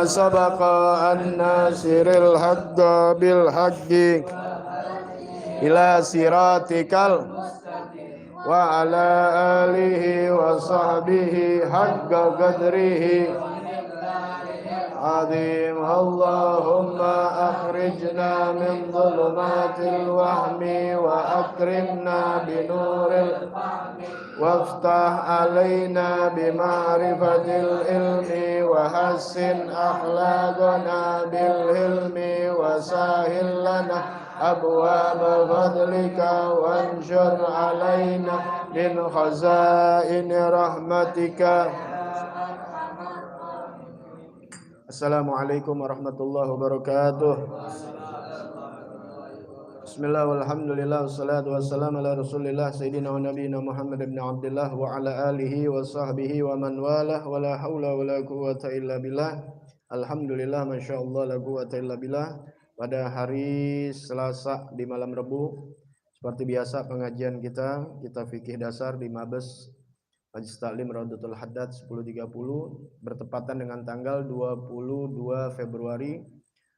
سبق الناصر الحق بالحق إلى صراطك وعلى آله وصحبه حق قدره عظيم. اللهم أخرجنا من ظلمات الوهم وأكرمنا بنور وافتح علينا بمعرفة العلم وحسن أخلاقنا بالحلم وسهل لنا أبواب فضلك وانشر علينا من خزائن رحمتك. Assalamualaikum warahmatullahi wabarakatuh. Bismillah walhamdulillah wassalatu wassalamu ala rasulillah sayyidina wa nabiyina Muhammad ibn Abdullah wa ala alihi wa sahbihi wa man walah wa la hawla wa la quwwata illa billah. Alhamdulillah masyaallah la quwwata illa billah. Pada hari Selasa di malam Rebu seperti biasa pengajian kita fikih dasar di Mabes Majlis Taklim Raudhatul Haddad 10.30 bertepatan dengan tanggal 22 Februari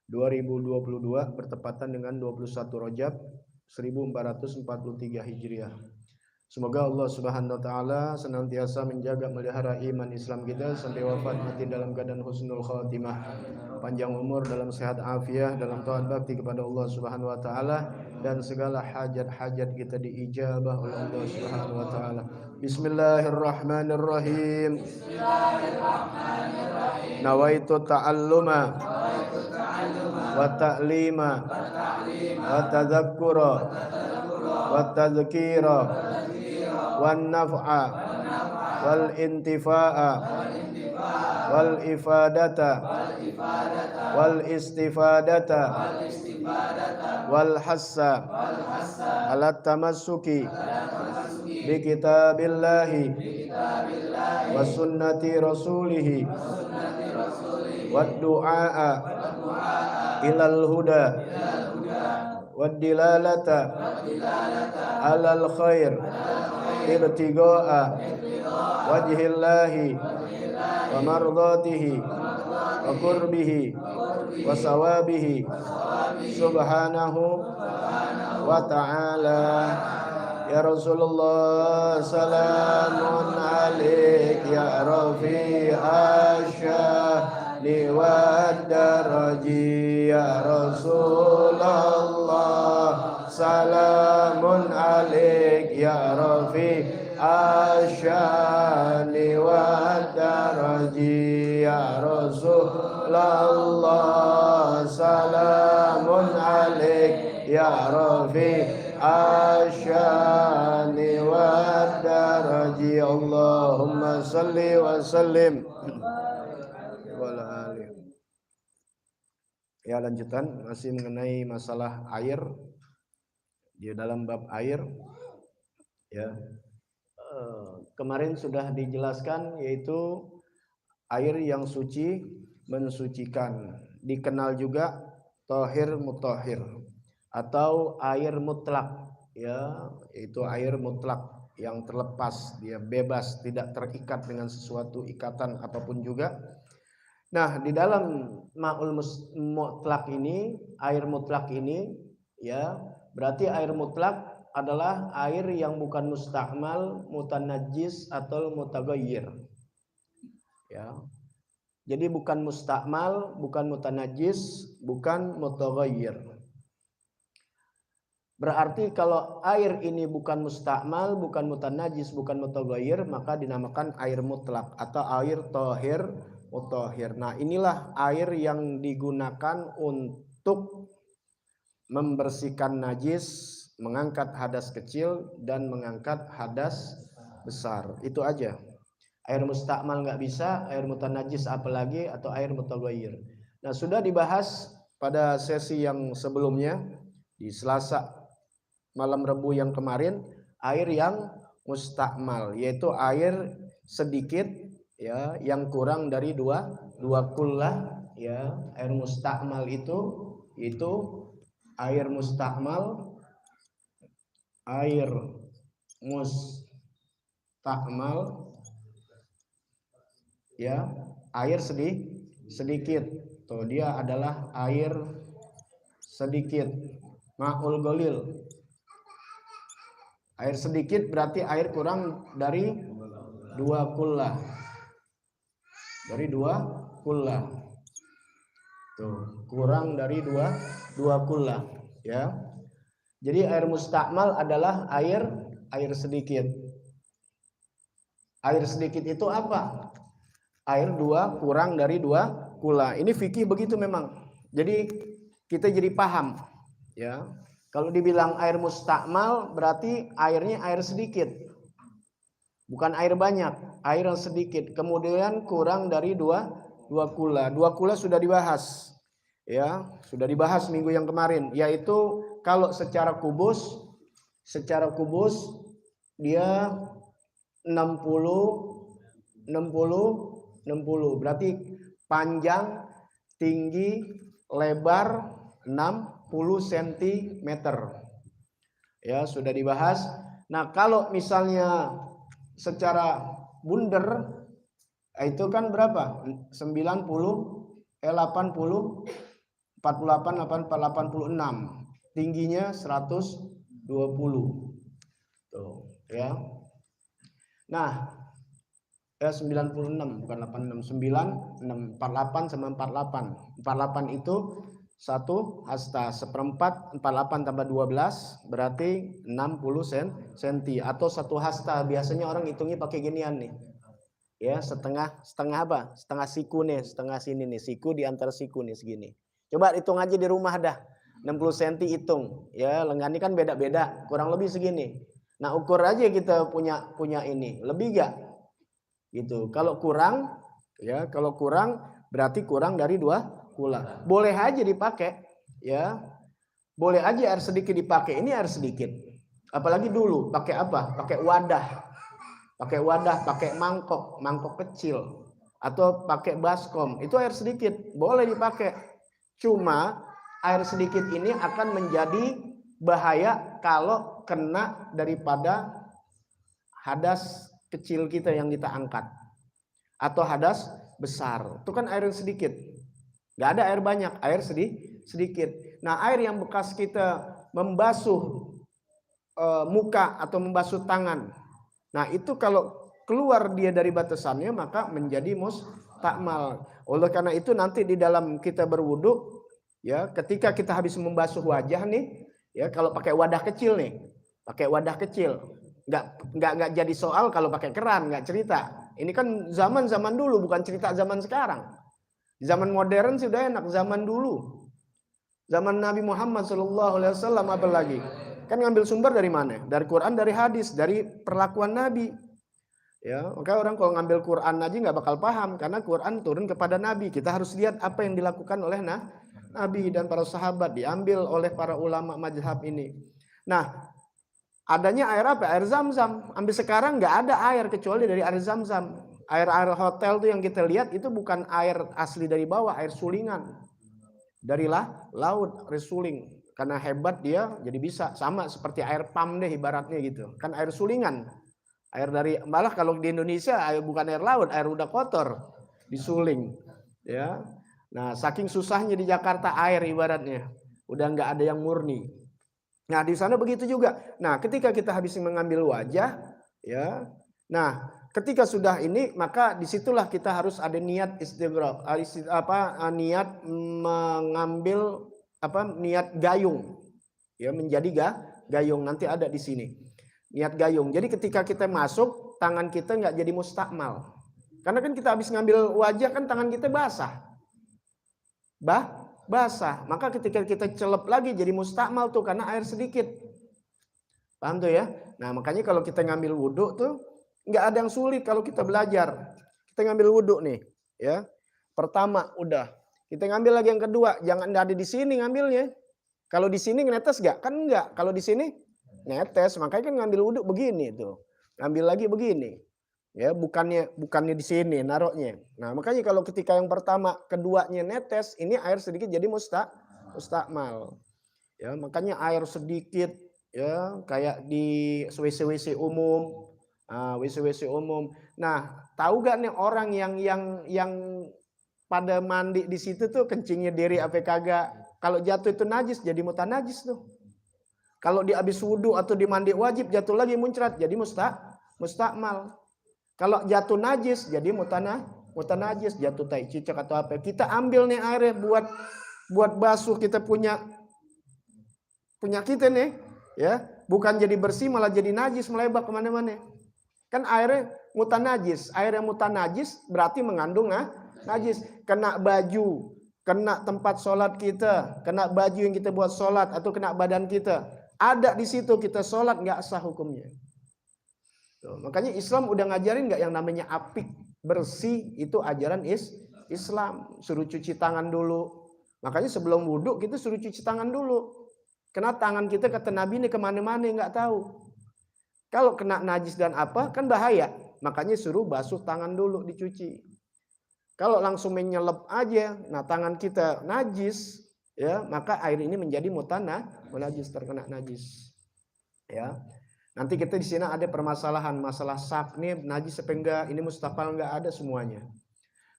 2022 bertepatan dengan 21 Rajab 1443 Hijriah. Semoga Allah Subhanahu wa taala senantiasa menjaga melihara iman Islam kita sampai wafat mati dalam keadaan husnul khatimah, panjang umur dalam sehat afiah, dalam taat bakti kepada Allah Subhanahu wa taala, dan segala hajat-hajat kita diijabah oleh Allah Subhanahu wa taala. Bismillahirrahmanirrahim. Nawaitu ta'alluma wa ta'lima wa tadhakkura wa tadhkira wan naf'a wal intifa'a wal ifadata wal istifadata wal hassa ala tamassuki bi kitabillahi wa sunnati rasulihi wad du'a ilal huda wad dilalata alal khair ibtigha'a wajhillahi wa mardatihi wa qurbihi wa sawabihi subhanahu wa ta'ala. Ya Rasulullah salamun alaik ya rafi'asyahli wa daraji. Ya Rasulullah salamun alaik ya rafi'asyahli wa daraji. Ya Rasulullah salamun alaik ya rafi'asyahli asyani wa daraji. Allahumma salli wa sallim wala alihi. Ya, lanjutan masih mengenai masalah air di dalam bab air ya. Kemarin sudah dijelaskan yaitu air yang suci mensucikan, dikenal juga thahir mutahhir atau air mutlak ya, itu air mutlak yang terlepas, dia bebas, tidak terikat dengan sesuatu ikatan apapun juga. Nah, di dalam ma'ul mutlak ini, air mutlak ini ya, berarti air mutlak adalah air yang bukan mustakmal, mutanajjis atau mutaghayyir. Ya. Jadi bukan mustakmal, bukan mutanajjis, bukan mutaghayyir. Berarti kalau air ini bukan mustakmal, bukan mutanajis, bukan mutaghayyir, maka dinamakan air mutlak atau air thahir mutahhir. Nah, inilah air yang digunakan untuk membersihkan najis, mengangkat hadas kecil dan mengangkat hadas besar. Itu aja. Air mustakmal nggak bisa, air mutanajis apalagi, atau air mutaghayyir. Nah, sudah dibahas pada sesi yang sebelumnya di Selasa malam Rebu yang kemarin, air yang mustakmal yaitu air sedikit ya, yang kurang dari dua kullah ya. Air mustakmal itu air mustakmal ya, air sedikit. Tuh, dia adalah air sedikit, ma'ul ghalil. Air sedikit berarti air kurang dari 2 kullah. Dari 2 kullah. Tuh, kurang dari 2 kullah ya. Jadi air mustakmal adalah air sedikit. Air sedikit itu apa? Air 2 kurang dari 2 kullah. Ini fikih begitu memang. Jadi kita jadi paham ya. Kalau dibilang air mustakmal berarti airnya air sedikit. Bukan air banyak, air yang sedikit. Kemudian kurang dari 2 kullah. 2 kullah sudah dibahas. Ya, sudah dibahas minggu yang kemarin, yaitu kalau secara kubus dia 60 berarti panjang, tinggi, lebar 60 cm. Ya, sudah dibahas. Nah, kalau misalnya secara bundar itu kan berapa? 80, 48, 86. Tingginya 120. Tuh, ya. Nah, 96 bukan 86, 96, 48 sama 48. 48 itu 1 hasta, seperempat 48 tambah 12 berarti 60 cm atau 1 hasta. Biasanya orang hitungnya pakai ginian nih. Ya, setengah apa? Setengah siku nih, setengah sini nih, siku di antara siku nih segini. Coba hitung aja di rumah dah. 60 cm hitung. Ya, lengan ini kan beda-beda, kurang lebih segini. Nah, ukur aja kita punya ini. Lebih gak? Gitu. Kalau kurang berarti kurang dari 2 kullah. Boleh aja dipakai, ya. Boleh aja air sedikit dipakai. Ini air sedikit. Apalagi dulu pakai apa? Pakai wadah. Pakai mangkok kecil atau pakai baskom. Itu air sedikit, boleh dipakai. Cuma air sedikit ini akan menjadi bahaya kalau kena daripada hadas kecil kita yang kita angkat atau hadas besar. Itu kan air yang sedikit. Nggak ada air banyak, air sedikit. Nah, air yang bekas kita membasuh muka atau membasuh tangan. Nah, itu kalau keluar dia dari batasannya maka menjadi mustakmal. Oleh karena itu nanti di dalam kita berwudu, ya, ketika kita habis membasuh wajah nih, ya, kalau pakai wadah kecil nih, pakai wadah kecil, nggak jadi soal kalau pakai keran, nggak cerita. Ini kan zaman dulu, bukan cerita zaman sekarang. Zaman modern sudah enak, zaman dulu, zaman Nabi Muhammad SAW apalagi. Kan ngambil sumber dari mana? Dari Quran, dari hadis, dari perlakuan Nabi. Ya, maka orang kalau ngambil Quran aja nggak bakal paham karena Quran turun kepada Nabi. Kita harus lihat apa yang dilakukan oleh Nabi dan para sahabat, diambil oleh para ulama mazhab ini. Nah, adanya air apa? Air Zam-Zam. Ambil sekarang nggak ada air kecuali dari air Zam-Zam. Air hotel tuh yang kita lihat itu bukan air asli dari bawah, air sulingan. Dari laut, air suling. Karena hebat dia jadi bisa sama seperti air pam deh ibaratnya gitu. Kan air sulingan. Air dari, malah kalau di Indonesia air bukan air laut, air udah kotor, disuling. Ya. Nah, saking susahnya di Jakarta air ibaratnya. Udah nggak ada yang murni. Nah, di sana begitu juga. Nah, ketika kita habis mengambil wajah, ya. Nah, ketika sudah ini, maka disitulah kita harus ada niat istighraq, niat mengambil niat gayung, ya, menjadi gayung. Nanti ada di sini niat gayung. Jadi ketika kita masuk, tangan kita nggak jadi mustakmal, karena kan kita habis ngambil wajah kan tangan kita basah, basah. Maka ketika kita celup lagi jadi mustakmal tuh karena air sedikit. Paham tuh ya? Nah, makanya kalau kita ngambil wudhu tuh nggak ada yang sulit kalau kita belajar. Kita ngambil wudhu nih, ya. Pertama udah, kita ngambil lagi yang kedua, jangan ada di sini ngambilnya. Kalau di sini netes nggak? Kan nggak. Kalau di sini netes, makanya kan ngambil wudhu begini tuh. Ngambil lagi begini. Ya, bukannya di sini naruhnya. Nah, makanya kalau ketika yang pertama, keduanya netes, ini air sedikit jadi mustakmal. Ya, makanya air sedikit, ya, kayak di WC umum. WC umum. Nah, tahu gak nih orang yang pada mandi di situ tuh kencingnya diri apa kagak? Kalau jatuh itu najis jadi mutanajis tuh. Kalau di habis wudu atau di mandi wajib jatuh lagi muncrat jadi mustakmal. Kalau jatuh najis jadi mutanajis, jatuh tai cicak atau apa. Kita ambil nih airnya buat basuh kita punya kita nih, ya. Bukan jadi bersih malah jadi najis, melebak kemana-mana. Kan airnya mutanajis. Air yang mutanajis berarti mengandung najis. Kena baju, kena tempat sholat kita, kena baju yang kita buat sholat atau kena badan kita. Ada di situ kita sholat nggak sah hukumnya. Tuh, makanya Islam udah ngajarin nggak yang namanya apik bersih, itu ajaran Islam. Suruh cuci tangan dulu. Makanya sebelum wudhu kita suruh cuci tangan dulu. Karena tangan kita kata Nabi ini kemana-mana nggak tahu. Kalau kena najis dan apa kan bahaya. Makanya suruh basuh tangan dulu dicuci. Kalau langsung menyelep aja, nah tangan kita najis, ya, maka air ini menjadi munajis, terkena najis. Ya. Nanti kita di sini ada permasalahan masalah sak nih najis apa enggak, ini mustakmal enggak, ada semuanya.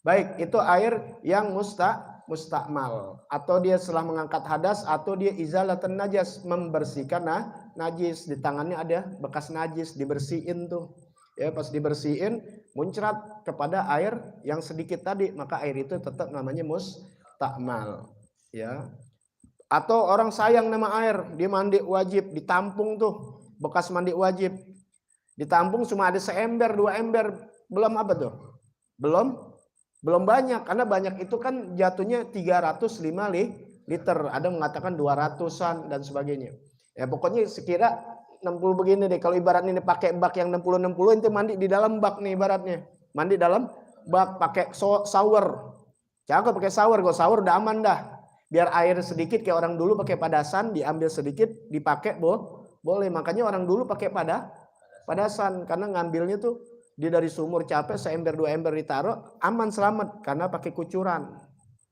Baik, itu air yang mustakmal atau dia setelah mengangkat hadas atau dia izalatan najas, membersihkan najis. Di tangannya ada bekas najis, dibersihin tuh. Ya, pas dibersihin muncrat kepada air yang sedikit tadi, maka air itu tetap namanya mustakmal, ya. Atau orang sayang nama air, dia mandi wajib, ditampung tuh. Bekas mandi wajib ditampung cuma ada seember, 2 ember, belum apa tuh? Belum banyak, karena banyak itu kan jatuhnya 305 liter, ada mengatakan 200-an dan sebagainya. Ya pokoknya sekira 60 begini deh. Kalau ibaratnya ini pakai bak yang 60 itu mandi di dalam bak nih ibaratnya. Mandi dalam bak pakai shower. Cakep pakai shower, kok shower udah aman dah. Biar air sedikit kayak orang dulu pakai padasan, diambil sedikit dipakai boleh. Makanya orang dulu pakai padasan karena ngambilnya tuh dia dari sumur capek, seember 2 ember ditaruh aman selamat karena pakai kucuran.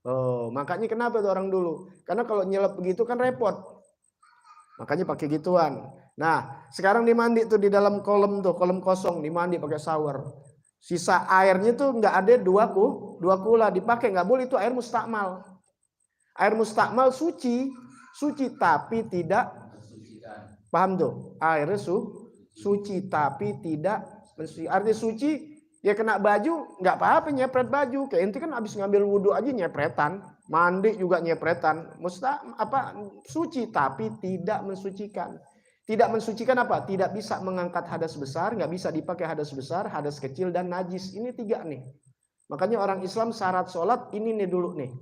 Oh, makanya kenapa tuh orang dulu? Karena kalau nyelep begitu kan repot. Makanya pakai gituan. Nah, sekarang dimandi tuh di dalam kolam tuh, kolam kosong, dimandi pakai shower. Sisa airnya tuh nggak ada dua kula dipakai, nggak boleh, itu air mustakmal. Air mustakmal suci tapi tidak, paham tuh? Airnya suci tapi tidak mensuci. Artinya suci, ya kena baju nggak apa-apa nyepret baju. Kayak ente kan habis ngambil wudhu aja nyepretan, mandi juga nyepretan. Suci tapi tidak mensucikan. Tidak mensucikan apa? Tidak bisa mengangkat hadas besar, nggak bisa dipakai hadas besar, hadas kecil, dan najis. Ini 3 nih. Makanya orang Islam syarat sholat ini nih dulu nih.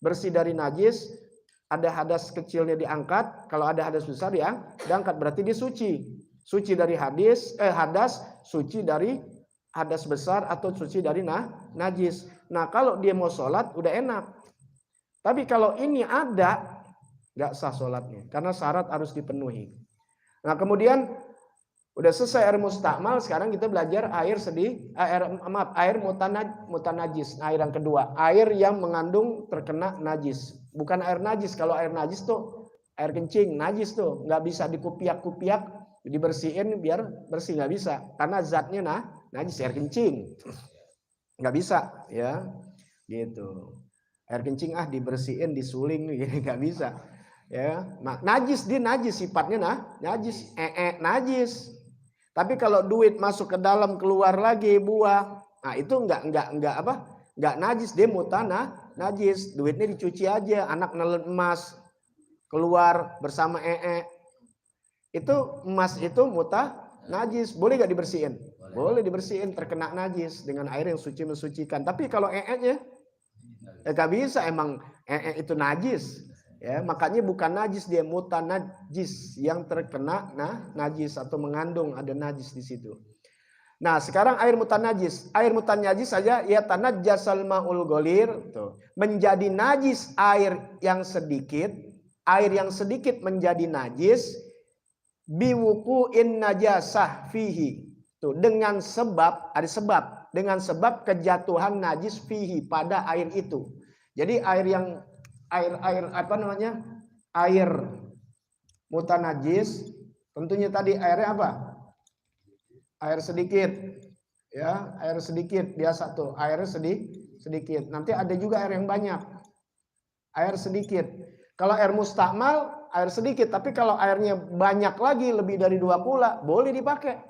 Bersih dari najis, ada hadas kecilnya diangkat, kalau ada hadas besar ya diangkat, berarti dia suci. Suci dari hadas, suci dari hadas besar, atau suci dari najis. Nah, kalau dia mau sholat udah enak. Tapi kalau ini ada, nggak sah sholatnya, karena syarat harus dipenuhi. Nah, kemudian udah selesai air mustakmal, sekarang kita belajar air mutanajis. Nah, air yang kedua, air yang mengandung terkena najis. Bukan air najis. Kalau air najis tuh air kencing, najis tuh, nggak bisa dikupiak-kupiak, dibersihin biar bersih, nggak bisa, karena zatnya najis. Air kencing nggak bisa, ya, gitu. Air kencing dibersihin, disuling, nggak bisa. Ya, najis, dia najis sifatnya najis, najis. Tapi kalau duit masuk ke dalam keluar lagi buah, nah itu enggak najis, dia najis. Duitnya dicuci aja, anak nelen emas keluar bersama itu emas itu najis, boleh enggak dibersihin? Boleh dibersihin, terkena najis dengan air yang suci mensucikan. Tapi kalau nya enggak bisa, emang itu najis. Ya, makanya bukan najis, dia mutanajis, yang terkena najis atau mengandung ada najis di situ. Nah, sekarang air mutanajis. Air mutanajis saja ya tanajjasal maul golir, tuh. Menjadi najis air yang sedikit. Air yang sedikit menjadi najis biwuku'in najasah fihi. Tuh, dengan sebab, ada sebab, dengan sebab kejatuhan najis fihi, pada air itu. Jadi air mutanajis tentunya tadi airnya apa? Air sedikit, ya, air sedikit biasa tuh, airnya sedikit. Nanti ada juga air yang banyak, air sedikit. Kalau air mustakmal air sedikit, tapi kalau airnya banyak lagi, lebih dari 2 kula, boleh dipakai.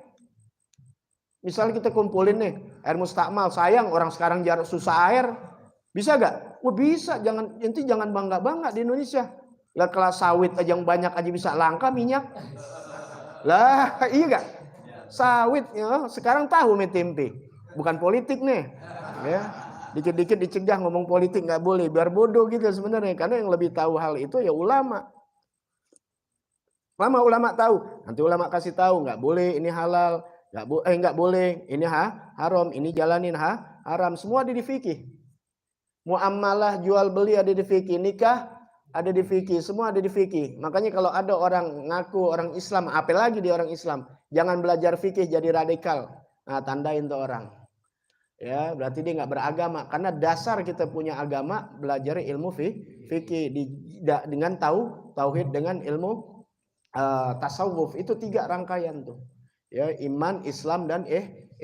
Misalnya kita kumpulin nih air mustakmal, sayang orang sekarang jarang susah air, bisa gak? Wah, bisa, jangan bangga-bangga di Indonesia. Lah, kelas sawit aja yang banyak aja bisa langka minyak. Lah, iya gak? Sawit ya, sekarang tahu tempe. Bukan politik nih. Ya. Dikit-dikit dicegah ngomong politik, nggak boleh, biar bodoh gitu sebenarnya, karena yang lebih tahu hal itu ya ulama. Ulama tahu, nanti ulama kasih tahu nggak boleh ini halal, nggak boleh ini haram, ini jalanin haram, semua ada di fikih. Muamalah jual beli ada di fikih, nikah ada di fikih, semua ada di fikih. Makanya kalau ada orang ngaku orang Islam, apalagi dia orang Islam, jangan belajar fikih jadi radikal. Nah, tandain tuh orang. Ya, berarti dia nggak beragama, karena dasar kita punya agama belajar ilmu fikih dengan tauhid, dengan ilmu tasawuf, itu 3 rangkaian tuh. Ya, iman, Islam, dan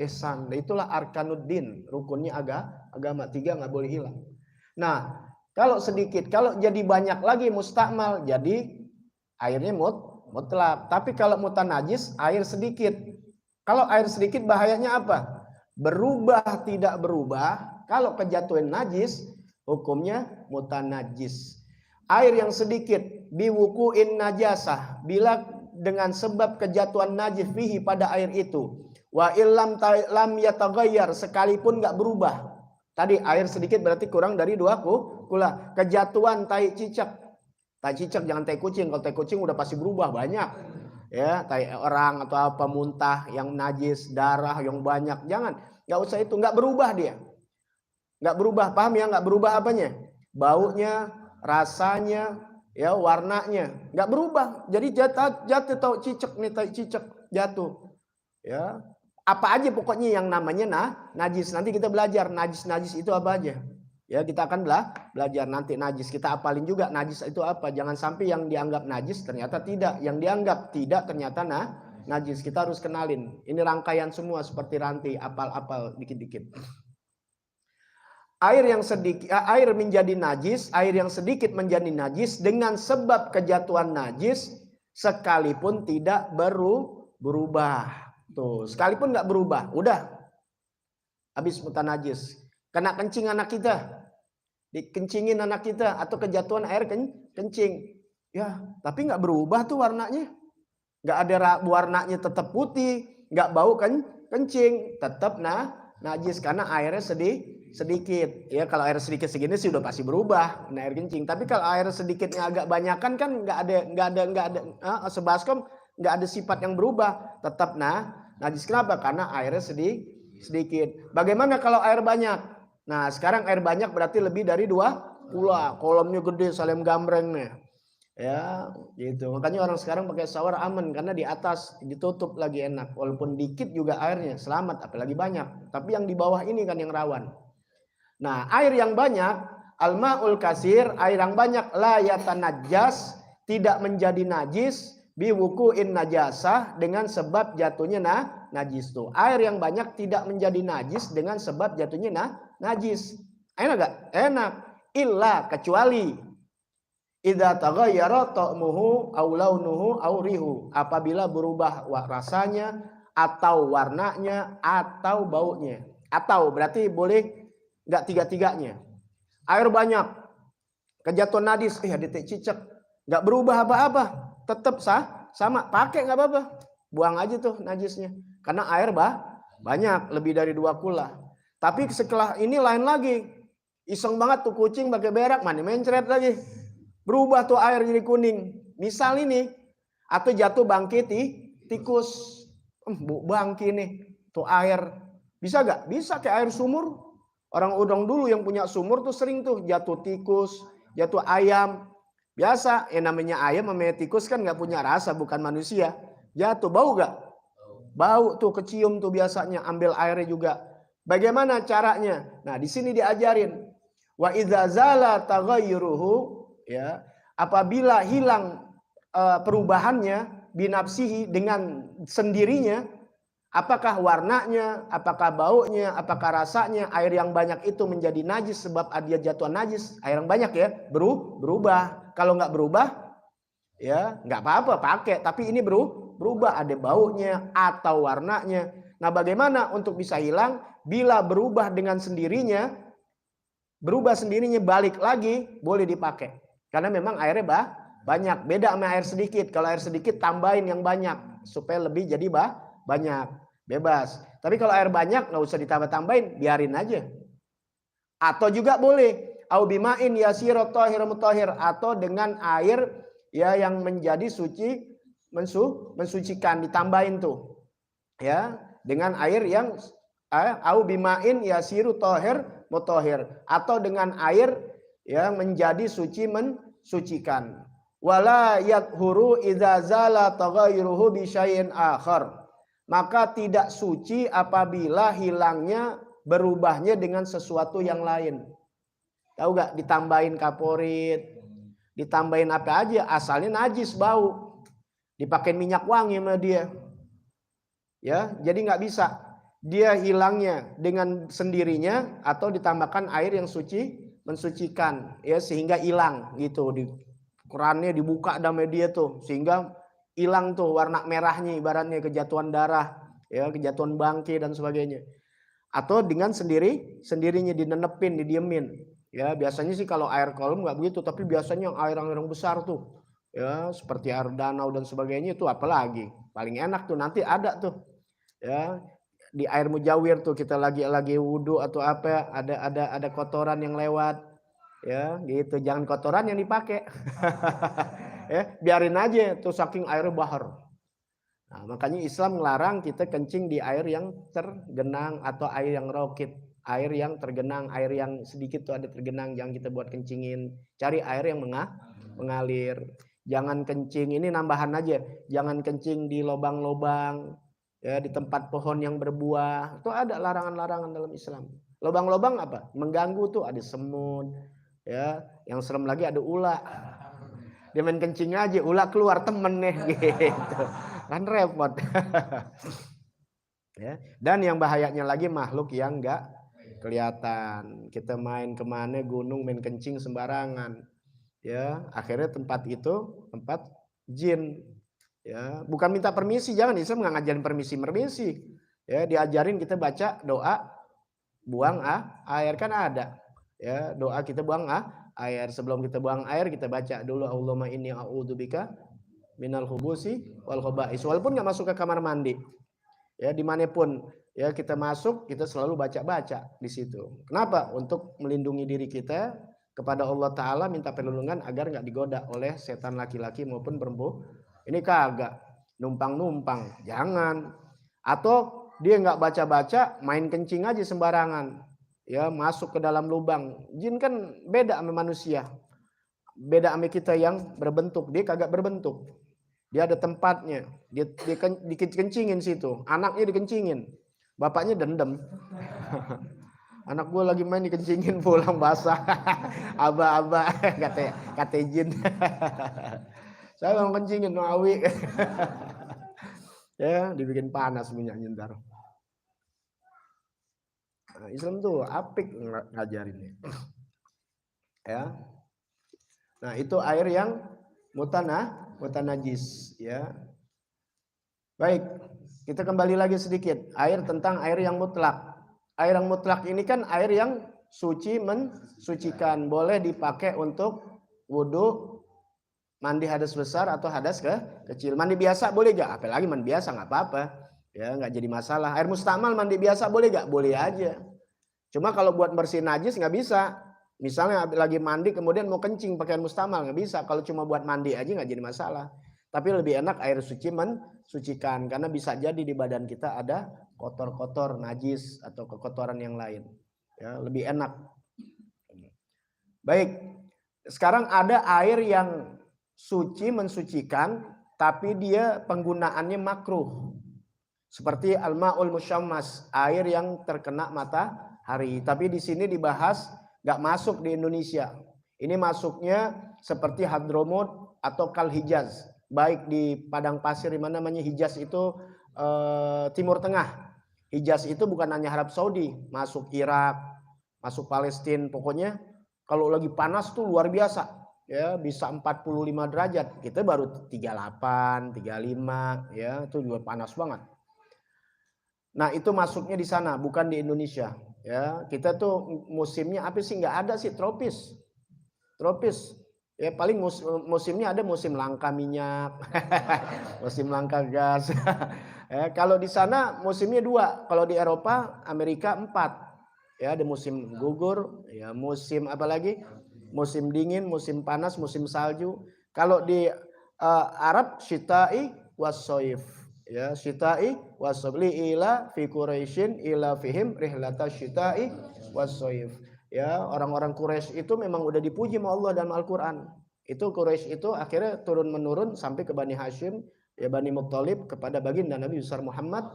ihsan. Itulah arkanuddin, rukunnya agama 3, nggak boleh hilang. Nah, kalau sedikit, kalau jadi banyak lagi mustakmal, jadi airnya mutlak. Tapi kalau mutanajis, air sedikit. Kalau air sedikit bahayanya apa? Berubah tidak berubah. Kalau kejatuhan najis, hukumnya mutanajis. Air yang sedikit biwuku'in najasah, bila dengan sebab kejatuhan najis fihi, pada air itu. Wa illam lam yataghayyar, sekalipun nggak berubah. Tadi air sedikit berarti kurang dari 2 kula. Kejatuhan tai cicak. Tai cicak, jangan tai kucing. Kalau tai kucing udah pasti berubah banyak. Ya, tai orang atau apa, muntah yang najis, darah yang banyak. Jangan, nggak usah itu, nggak berubah dia. Nggak berubah, paham ya? Nggak berubah apanya? Baunya, rasanya, ya, warnanya, nggak berubah. Jadi jatuh tau cicak nih, tai cicak jatuh. Ya. Apa aja pokoknya yang namanya najis. Nanti kita belajar najis itu apa aja. Ya, kita akan belajar nanti najis. Kita apalin juga najis itu apa. Jangan sampai yang dianggap najis ternyata tidak. Yang dianggap tidak ternyata najis. Kita harus kenalin. Ini rangkaian semua seperti rantai, apal-apal dikit-dikit. Air menjadi najis, air yang sedikit menjadi najis dengan sebab kejatuhan najis sekalipun tidak berubah. Tuh, sekalipun nggak berubah, udah habis mutanajis. Kena kencing anak kita, dikencingin anak kita, atau kejatuhan air kencing, ya tapi nggak berubah tuh warnanya, nggak ada warnanya, tetap putih, nggak bau kencing, tetap najis karena airnya sedikit. Ya kalau air sedikit segini sih udah pasti berubah, air kencing. Tapi kalau air sedikitnya agak banyakan kan nggak ada sebaskom, nggak ada sifat yang berubah, tetap najis. Kenapa? Karena airnya sedikit. Bagaimana kalau air banyak? Nah sekarang air banyak berarti lebih dari 2 pula, kolamnya gede, salem gambrengnya, ya gitu. Makanya orang sekarang pakai shower aman karena di atas ditutup lagi enak, walaupun dikit juga airnya selamat, apalagi banyak. Tapi yang di bawah ini kan yang rawan. Nah air yang banyak, al-ma'ul kasir, air yang banyak, la yatanajjas, tidak menjadi najis, biwuku'in najasah, dengan sebab jatuhnya najis tuh. Air yang banyak tidak menjadi najis dengan sebab jatuhnya najis. Enak gak? Enak. Illa, kecuali idza taghayyara ta'muhu aw launuhu aw rihu, apabila berubah rasanya atau warnanya atau baunya. Atau berarti boleh enggak tiga-tiganya. Air banyak, kejatuhan najis, ada cicak, enggak berubah apa-apa, tetap sama, pakai enggak apa-apa. Buang aja tuh najisnya. Karena air banyak, lebih dari 2 kula. Tapi setelah ini lain lagi. Iseng banget tuh kucing pakai berak, mani mencret lagi. Berubah tuh air jadi kuning. Misal ini, atau jatuh bangkit tikus. Bangki nih, tuh air. Bisa gak? Bisa kayak air sumur. Orang dulu yang punya sumur tuh sering tuh jatuh tikus, jatuh ayam. Biasa, namanya ayam sama tikus kan gak punya rasa, bukan manusia. Jatuh, bau gak? Bau tuh, kecium tuh biasanya, ambil airnya juga. Bagaimana caranya? Nah, di sini diajarin. Wa idza zala taghayyuruhu, ya, apabila hilang perubahannya binafsihi, dengan sendirinya, apakah warnanya, apakah baunya, apakah rasanya, air yang banyak itu menjadi najis sebab dia jatuhan najis. Air yang banyak ya, berubah. Kalau nggak berubah, ya nggak apa-apa pakai. Tapi ini berubah, ada baunya atau warnanya. Nah, bagaimana untuk bisa hilang? Bila berubah dengan sendirinya, balik lagi, boleh dipakai. Karena memang airnya banyak. Beda sama air sedikit. Kalau air sedikit tambahin yang banyak supaya lebih jadi banyak. Bebas. Tapi kalau air banyak nggak usah ditambah-tambahin, biarin aja. Atau juga boleh au bimain yasira tahir mutahhir, atau dengan air ya yang menjadi suci, mensucikan, ditambahin tuh. Ya, dengan air yang au bimain yasiru tahir mutahhir, atau dengan air yang menjadi suci, mensucikan. Wala yathuru idza zala taghayyuruhu bi syai'in akhar, maka tidak suci apabila hilangnya berubahnya dengan sesuatu yang lain. Tahu gak, ditambahin kaporit, ditambahin apa aja, asalnya najis, bau, dipakai minyak wangi sama dia, ya, jadi nggak bisa. Dia hilangnya dengan sendirinya atau ditambahkan air yang suci, mensucikan, ya, sehingga hilang gitu. Di kerannya dibuka sama dia tuh, sehingga hilang tuh warna merahnya, ibaratnya kejatuhan darah, ya, kejatuhan bangke dan sebagainya. Atau dengan sendirinya dinenepin, didiemin. Ya, biasanya sih kalau air kolam nggak begitu, tapi biasanya yang air yang besar tuh, ya, seperti air danau dan sebagainya, itu apalagi paling enak tuh, nanti ada tuh, ya, di air mujawir tuh, kita lagi wudhu atau apa, ada kotoran yang lewat, ya, gitu. Jangan kotoran yang dipakai. Ya, biarin aja tuh, saking airnya bahar. Nah, makanya Islam melarang kita kencing di air yang tergenang atau air yang rokit, air yang tergenang, air yang sedikit tuh ada tergenang, jangan kita buat kencingin. Cari air yang mengalir. Jangan kencing, ini nambahan aja, jangan kencing di lubang-lubang, ya, di tempat pohon yang berbuah. Itu ada larangan-larangan dalam Islam. Lobang-lobang apa? Mengganggu tuh, ada semut, ya. Yang serem lagi ada ular. Dia main kencing aja, ular keluar temen nih gitu. Kan repot. Ya. Dan yang bahayanya lagi makhluk yang enggak kelihatan. Kita main kemana gunung main kencing sembarangan. Ya, akhirnya tempat itu tempat jin. Ya, bukan minta permisi, jangan, Islam nggak ngajarin permisi. Ya, diajarin kita baca doa buang air kan ada. Ya, doa kita buang air. Sebelum kita buang air kita baca dulu Allahumma inni a'udzubika minal khubusi wal khaba'is. Walaupun nggak masuk ke kamar mandi. Ya, dimanapun ya kita masuk, kita selalu baca di situ. Kenapa? Untuk melindungi diri kita kepada Allah Ta'ala, minta perlindungan agar nggak digoda oleh setan laki-laki maupun perempuan. Ini kagak numpang, jangan. Atau dia nggak baca, main kencing aja sembarangan, ya masuk ke dalam lubang. Jin kan beda sama manusia, beda sama kita yang berbentuk, dia kagak berbentuk. Dia ada tempatnya, dia dikencingin situ, anaknya dikencingin, bapaknya dendam. Anak gue lagi main dikencingin pulang basah. Aba kata jin. Saya mau kencingin Awi. Ya, dibikin panas minyaknya ntar. Nah, Islam tuh apik ngajarinnya. Ya. Nah, itu air yang mutanajis, ya. Baik, kita kembali lagi sedikit. Tentang air yang mutlak. Air yang mutlak ini kan air yang suci, mensucikan. Boleh dipakai untuk wudhu, mandi hadas besar atau hadas kecil. Mandi biasa boleh gak? Apalagi mandi biasa nggak apa-apa. Ya, nggak jadi masalah. Air mustamal mandi biasa boleh gak? Boleh aja. Cuma kalau buat bersihin najis nggak bisa. Misalnya lagi mandi kemudian mau kencing pakai air mustamal, nggak bisa. Kalau cuma buat mandi aja nggak jadi masalah. Tapi lebih enak air suci mensucikan, karena bisa jadi di badan kita ada kotor-kotor, najis atau kekotoran yang lain. Ya, lebih enak. Baik, sekarang ada air yang suci mensucikan, tapi dia penggunaannya makruh. Seperti al-ma'ul musyammas, air yang terkena matahari. Tapi di sini dibahas nggak masuk di Indonesia. Ini masuknya seperti Hadramut atau Kal Hijaz. Baik di padang pasir, di mana namanya Hijaz itu Timur Tengah. Hijaz itu bukan hanya Arab Saudi, masuk Irak, masuk Palestina, pokoknya kalau lagi panas tuh luar biasa. Ya, bisa 45 derajat. Kita baru 38, 35, ya, itu juga panas banget. Nah, itu masuknya di sana, bukan di Indonesia. Ya, kita tuh musimnya apa sih? Nggak ada sih, tropis. Ya, paling musimnya ada musim langka minyak, musim langka gas. Ya, kalau di sana musimnya 2, kalau di Eropa, Amerika 4. Ya, ada musim gugur, ya musim apa lagi? Musim dingin, musim panas, musim salju. Kalau di Arab syita'i was-shaif. Ya, syita'i was-shaif ila fi Quraisyin ila fihim rihlatash syita'i was-shaif. Ya, orang-orang Quraisy itu memang udah dipuji sama Allah dalam Al-Qur'an. Itu Quraisy itu akhirnya turun menurun sampai ke Bani Hashim, ya Bani Muttalib, kepada baginda Nabi besar Muhammad.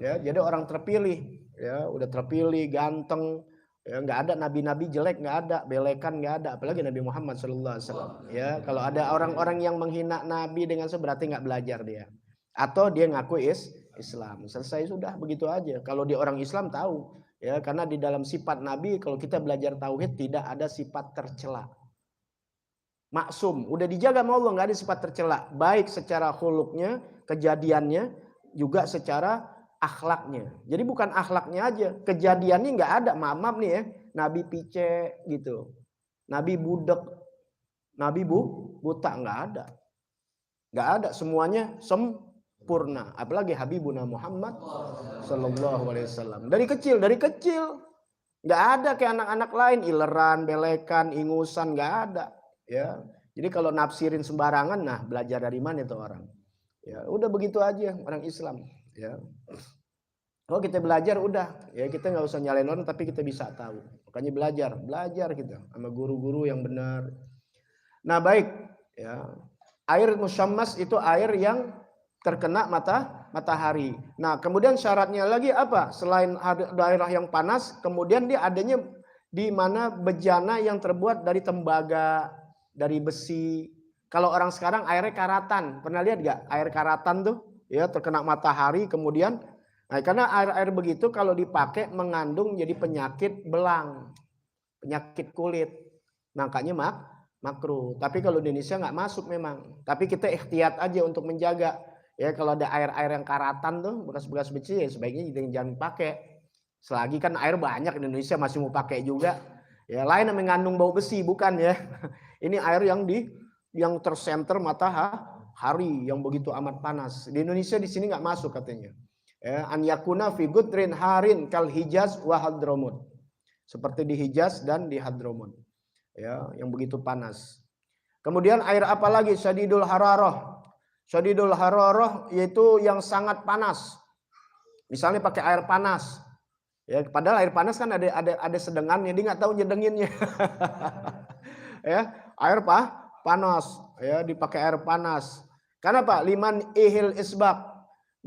Ya, jadi orang terpilih, ya udah terpilih, ganteng. Ya, nggak ada nabi-nabi jelek, nggak ada, belekan nggak ada, apalagi Nabi Muhammad SAW. Ya, kalau ada orang-orang yang menghina Nabi dengan berarti nggak belajar dia, atau dia ngaku Islam. Selesai sudah, begitu aja. Kalau dia orang Islam tahu, ya karena di dalam sifat Nabi kalau kita belajar tauhid tidak ada sifat tercela. Maksum, udah dijaga sama Allah, nggak ada sifat tercela, baik secara khuluknya, kejadiannya, juga secara akhlaknya. Jadi bukan akhlaknya aja, kejadiannya nggak ada. Maaf nih ya, Nabi pice gitu, Nabi budek, Nabi buta, nggak ada, semuanya sempurna. Apalagi Habibuna Muhammad Sallallahu Alaihi Wasallam. Dari kecil, nggak ada kayak anak-anak lain, ileran, belekan, ingusan, nggak ada. Ya, jadi kalau nafsirin sembarangan, nah belajar dari mana itu orang? Ya, udah begitu aja orang Islam. Ya, kalau kita belajar udah, ya kita nggak usah nyalain orang, tapi kita bisa tahu. Makanya belajar kita sama guru-guru yang benar. Nah baik, ya air musyammas itu air yang terkena matahari. Nah, kemudian syaratnya lagi apa? Selain daerah yang panas, kemudian dia adanya di mana bejana yang terbuat dari tembaga, dari besi. Kalau orang sekarang airnya karatan, pernah lihat gak? Air karatan tuh, ya terkena matahari, kemudian, nah karena air-air begitu kalau dipakai mengandung jadi penyakit belang, penyakit kulit, makanya makruh. Tapi kalau di Indonesia nggak masuk memang. Tapi kita ikhtiat aja untuk menjaga. Ya kalau ada air-air yang karatan tuh bekas-bekas besi ya sebaiknya jangan pakai. Selagi kan air banyak di Indonesia masih mau pakai juga. Ya lain yang mengandung bau besi bukan ya. Ini air yang tersenter matahari yang begitu amat panas. Di Indonesia di sini nggak masuk katanya. Ya, an yakuna fi gudrin harin kal Hijaz wa Hadramut. Seperti di Hijaz dan di Hadramut. Ya, yang begitu panas. Kemudian air apa lagi? Syadidul hararah. Syadidul hararah yaitu yang sangat panas. Misalnya pakai air panas. Ya, padahal air panas kan ada sedengannya, dia nggak tahu nyedenginnya. Ya, air panas, ya dipakai air panas. Karena Pak, liman ihil isbak,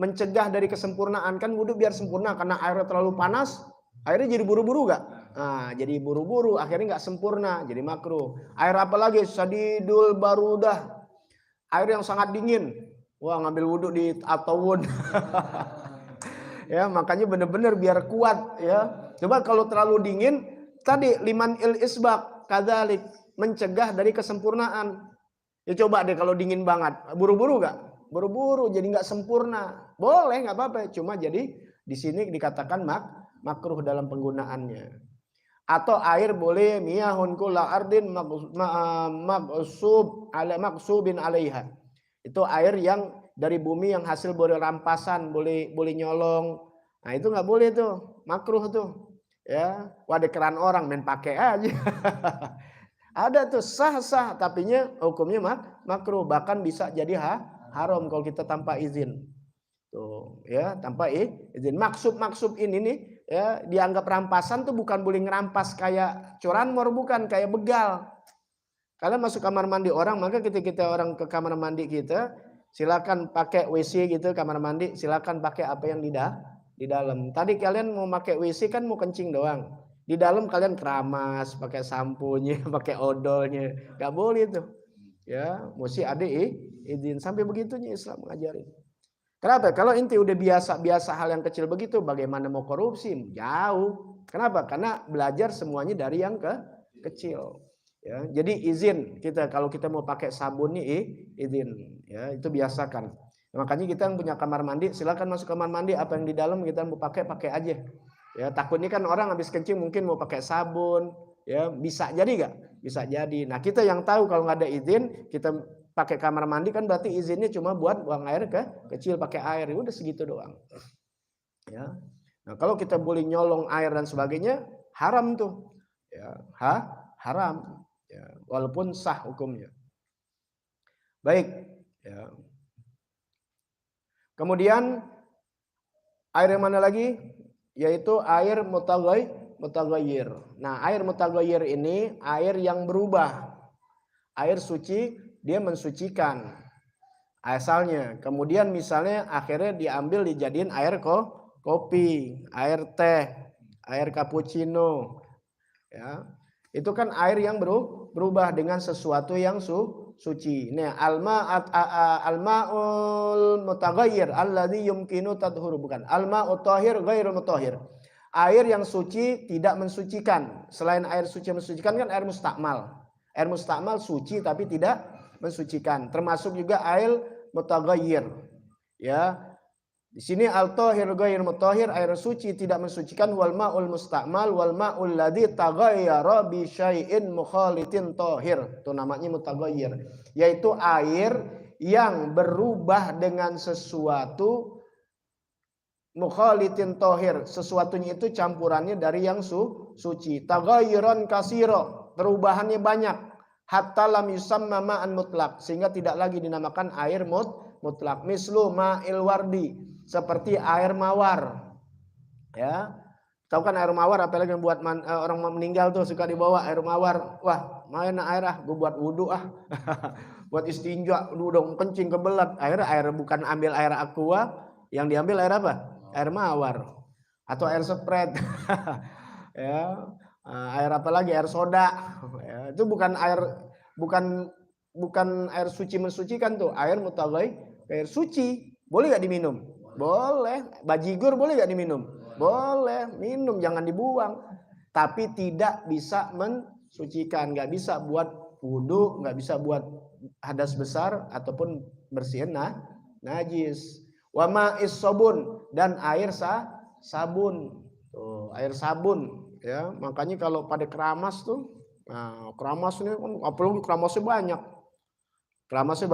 mencegah dari kesempurnaan, kan wudhu biar sempurna, karena airnya terlalu panas, airnya jadi buru-buru gak? Nah, jadi buru-buru, akhirnya nggak sempurna, jadi makruh. Air apa lagi? Sadidul barudah, air yang sangat dingin. Wah, ngambil wudhu di atawun. Ya, makanya benar-benar biar kuat ya. Coba kalau terlalu dingin, tadi liman il isbak kadzalik, mencegah dari kesempurnaan. Ya coba deh kalau dingin banget, buru-buru gak? Buru-buru jadi nggak sempurna. Boleh nggak apa-apa, cuma jadi di sini dikatakan makruh dalam penggunaannya. Atau air boleh miyahun kula ardin maksubin alaiha. Itu air yang dari bumi yang hasil boleh rampasan, boleh nyolong. Nah, itu nggak boleh tuh, makruh tuh. Ya, wadah keran orang main pakai aja. Ada tuh sah-sah, tapinya hukumnya makruh, bahkan bisa jadi haram kalau kita tanpa izin. Tuh, ya, tanpa izin. Maksub ini nih ya dianggap rampasan tuh bukan boleh ngerampas kayak curanmor, bukan kayak begal. Kalian masuk kamar mandi orang, maka kita orang ke kamar mandi kita, silakan pakai WC gitu kamar mandi, silakan pakai apa yang di dalam. Tadi kalian mau pakai WC kan mau kencing doang. Di dalam kalian keramas, pakai sampunya, pakai odolnya. Gak boleh tuh. Ya, mesti ada izin. Sampai begitunya Islam mengajarin. Kenapa? Kalau inti udah biasa hal yang kecil begitu, bagaimana mau korupsi? Jauh. Kenapa? Karena belajar semuanya dari yang kecil. Ya, jadi izin kita kalau kita mau pakai sabun nih izin. Ya, itu biasakan. Makanya kita yang punya kamar mandi, silakan masuk kamar mandi, apa yang di dalam kita mau pakai aja. Ya, takutnya kan orang habis kencing mungkin mau pakai sabun, ya bisa jadi nggak? Bisa jadi. Nah, kita yang tahu kalau nggak ada izin, kita pakai kamar mandi kan berarti izinnya cuma buat buang air kecil pakai air, udah segitu doang. Ya. Nah, kalau kita boleh nyolong air dan sebagainya, haram tuh. Ya, haram. Ya, walaupun sah hukumnya. Baik. Ya. Kemudian air yang mana lagi? Yaitu air mutaghayyir. Nah, air mutaghayyir ini air yang berubah. Air suci dia mensucikan asalnya. Kemudian misalnya akhirnya diambil dijadiin air kopi, air teh, air cappuccino. Ya. Itu kan air yang berubah dengan sesuatu yang suci. Nah, al-ma'ul mutaghayyir alladzi yumkinu tadhuru, bukan. Al-ma'ut thahir ghairu mutahhir. Air yang suci tidak mensucikan. Selain air suci mensucikan kan air mustakmal. Air mustakmal suci tapi tidak mensucikan. Termasuk juga air mutaghayyir. Ya. Di sini al-thahir ghairu mutahhir, air suci tidak mensucikan, wal ma'ul mustakmal wal ma'ul ladzi taghayyara bi syai'in mukhalitin thahir. Itu namanya mutaghayyir, yaitu air yang berubah dengan sesuatu mukhalitin thahir, sesuatunya itu campurannya dari yang suci. Taghayyuran kasira, perubahannya banyak. Hatta lam yusamma ma'an mutlak, sehingga tidak lagi dinamakan air mutlak. Mislu ma'il wardi, seperti air mawar. Ya. Tahu kan air mawar, apalagi yang buat orang meninggal tuh suka dibawa air mawar. Wah, main air gue buat wudhu buat istinja, dong kencing kebelat. Air bukan ambil air aqua, Yang diambil air apa? Air mawar atau air spray. Ya, air apa lagi? Air soda. Ya, itu bukan air suci mensucikan tuh, air mutaghayyir, air suci. Boleh nggak diminum? Boleh. Bajigur boleh nggak diminum? Boleh, minum, jangan dibuang. Tapi tidak bisa mensucikan, nggak bisa buat wudhu, nggak bisa buat hadas besar ataupun bersihin najis. Wa ma'is sabun, dan air sabun. Tuh, air sabun ya. Makanya kalau pada keramas tuh, nah keramas ini kan apalagi keramasnya banyak. Keramasnya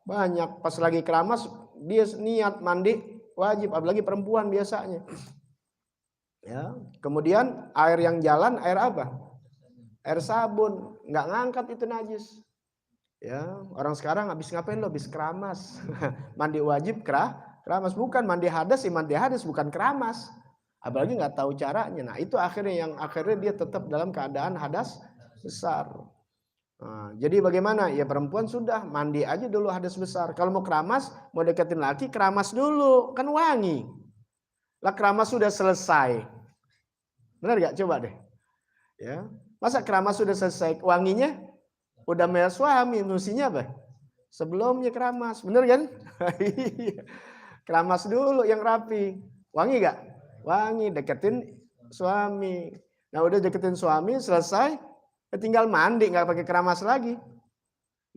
banyak. Pas lagi keramas dia niat mandi wajib, apalagi perempuan biasanya. Ya, kemudian air yang jalan air apa? Air sabun, nggak ngangkat itu najis. Ya, orang sekarang habis ngapain lo? Habis keramas. Mandi wajib keramas, bukan mandi hadas, mandi hadas bukan keramas. Apalagi nggak tahu caranya. Nah, itu akhirnya dia tetap dalam keadaan hadas besar. Nah, jadi bagaimana? Ya perempuan sudah mandi aja dulu hadas besar. Kalau mau keramas, mau deketin laki, keramas dulu, kan wangi. Lah keramas sudah selesai. Benar gak? Coba deh. Ya. Masa keramas sudah selesai, wanginya udah merah suami, mestinya apa? Sebelumnya keramas, bener kan? Keramas dulu yang rapi. Wangi gak? Wangi, deketin suami. Nah udah deketin suami, selesai, tinggal mandi, nggak pakai keramas lagi.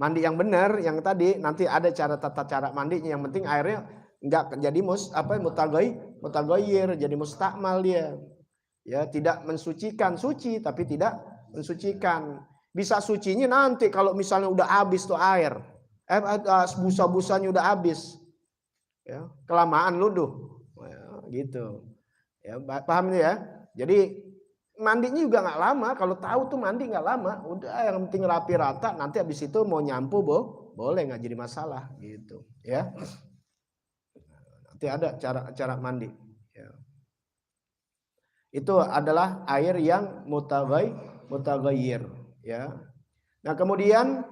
Mandi yang benar, yang tadi nanti ada tata cara mandinya. Yang penting airnya nggak jadi mutaghayyir, jadi mustakmal dia. Ya, tidak mensucikan, suci tapi tidak mensucikan. Bisa sucinya nanti kalau misalnya udah habis tuh air. Busa-busanya udah habis. Ya, kelamaan luduh. Ya, gitu. Ya, paham ya? Jadi mandinya juga nggak lama. Kalau tahu tuh mandi nggak lama. Udah yang penting rapi rata. Nanti habis itu mau nyampu boleh, nggak jadi masalah gitu. Ya. Nanti ada cara mandi. Ya. Itu adalah air yang mutaghayyir. Ya. Nah kemudian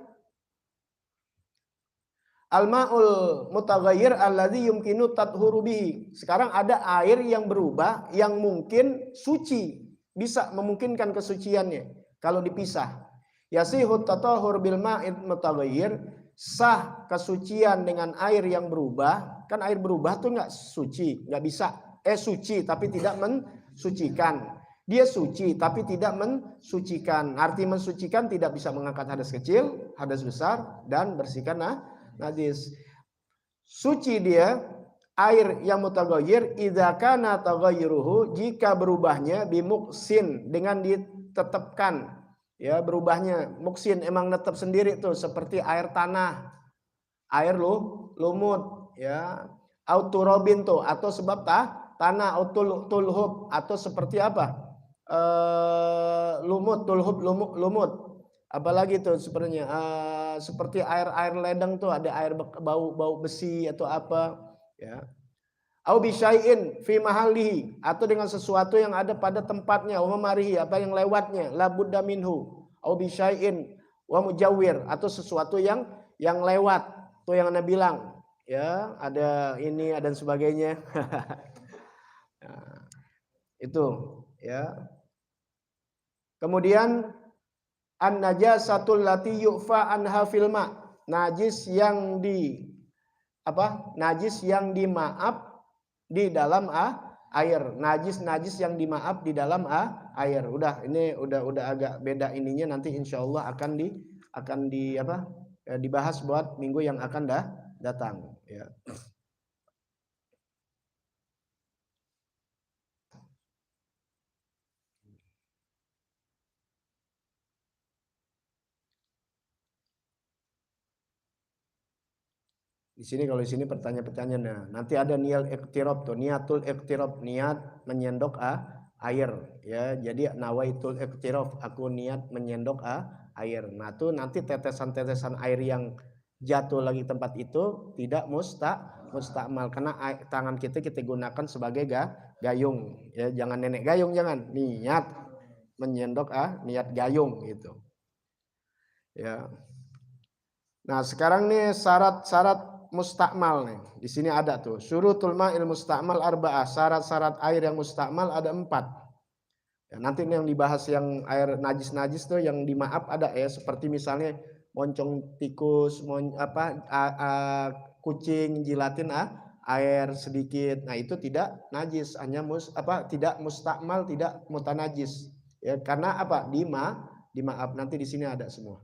al-ma'ul mutaghayyir alladzi yumkinu tathuru bihi. Sekarang ada air yang berubah yang mungkin suci, bisa memungkinkan kesuciannya kalau dipisah. Yasihu tatahhur bil ma'id mutaghayyir, sah kesucian dengan air yang berubah. Kan air berubah tuh enggak suci, enggak bisa suci tapi tidak mensucikan. Dia suci tapi tidak mensucikan. Arti mensucikan tidak bisa mengangkat hadas kecil, hadas besar, dan bersihkan najis. Suci dia air yang mutaghayyir idza kana taghayyuruhu, jika berubahnya bimuksin, dengan ditetapkan. Ya, berubahnya muksin emang tetap sendiri tuh, seperti air tanah, air lumut ya, auturobin tuh, atau sebab tanah, tulhub, atau seperti apa? Tulhub lumut. Apalagi tuh sebenarnya seperti air ledeng tuh, ada air bau besi atau apa ya. Au bisyai'in fi mahallihi, atau dengan sesuatu yang ada pada tempatnya, wa mamarihi, apa yang lewatnya, la budda minhu. Au bisyai'in wa mujawwir, atau sesuatu yang lewat tuh yang Anda bilang ya, ada ini dan sebagainya. Nah, itu ya. Kemudian an-najasatul lati yu'fa anha fil ma, najis yang dimaaf di dalam air. Najis yang dimaaf di dalam air. Udah, ini udah agak beda ininya, nanti insyaallah akan dibahas buat minggu yang akan datang ya. Di sini kalau di sini pertanyaan-pertanyaan, nah nanti ada niat iqtirab tuh, niatul iqtirab, niat menyendok air ya. Jadi nawaitul iqtirab, aku niat menyendok air. Nah tuh nanti tetesan-tetesan air yang jatuh lagi tempat itu tidak mustakmal, karena tangan kita gunakan sebagai gayung ya. Jangan nenek gayung, jangan niat menyendok niat gayung gitu ya. Nah sekarang nih syarat-syarat mustakmal nih. Di sini ada tuh. Syurutul ma'il mustakmal arba'ah. Syarat-syarat air yang mustakmal ada 4. Ya, nanti yang dibahas yang air najis-najis tuh yang dimaaf ada ya, seperti misalnya moncong tikus, kucing jilatin air sedikit. Nah, itu tidak najis, hanya tidak mustakmal, tidak mutanajis. Ya, karena apa? Dimaaf. Nanti di sini ada semua.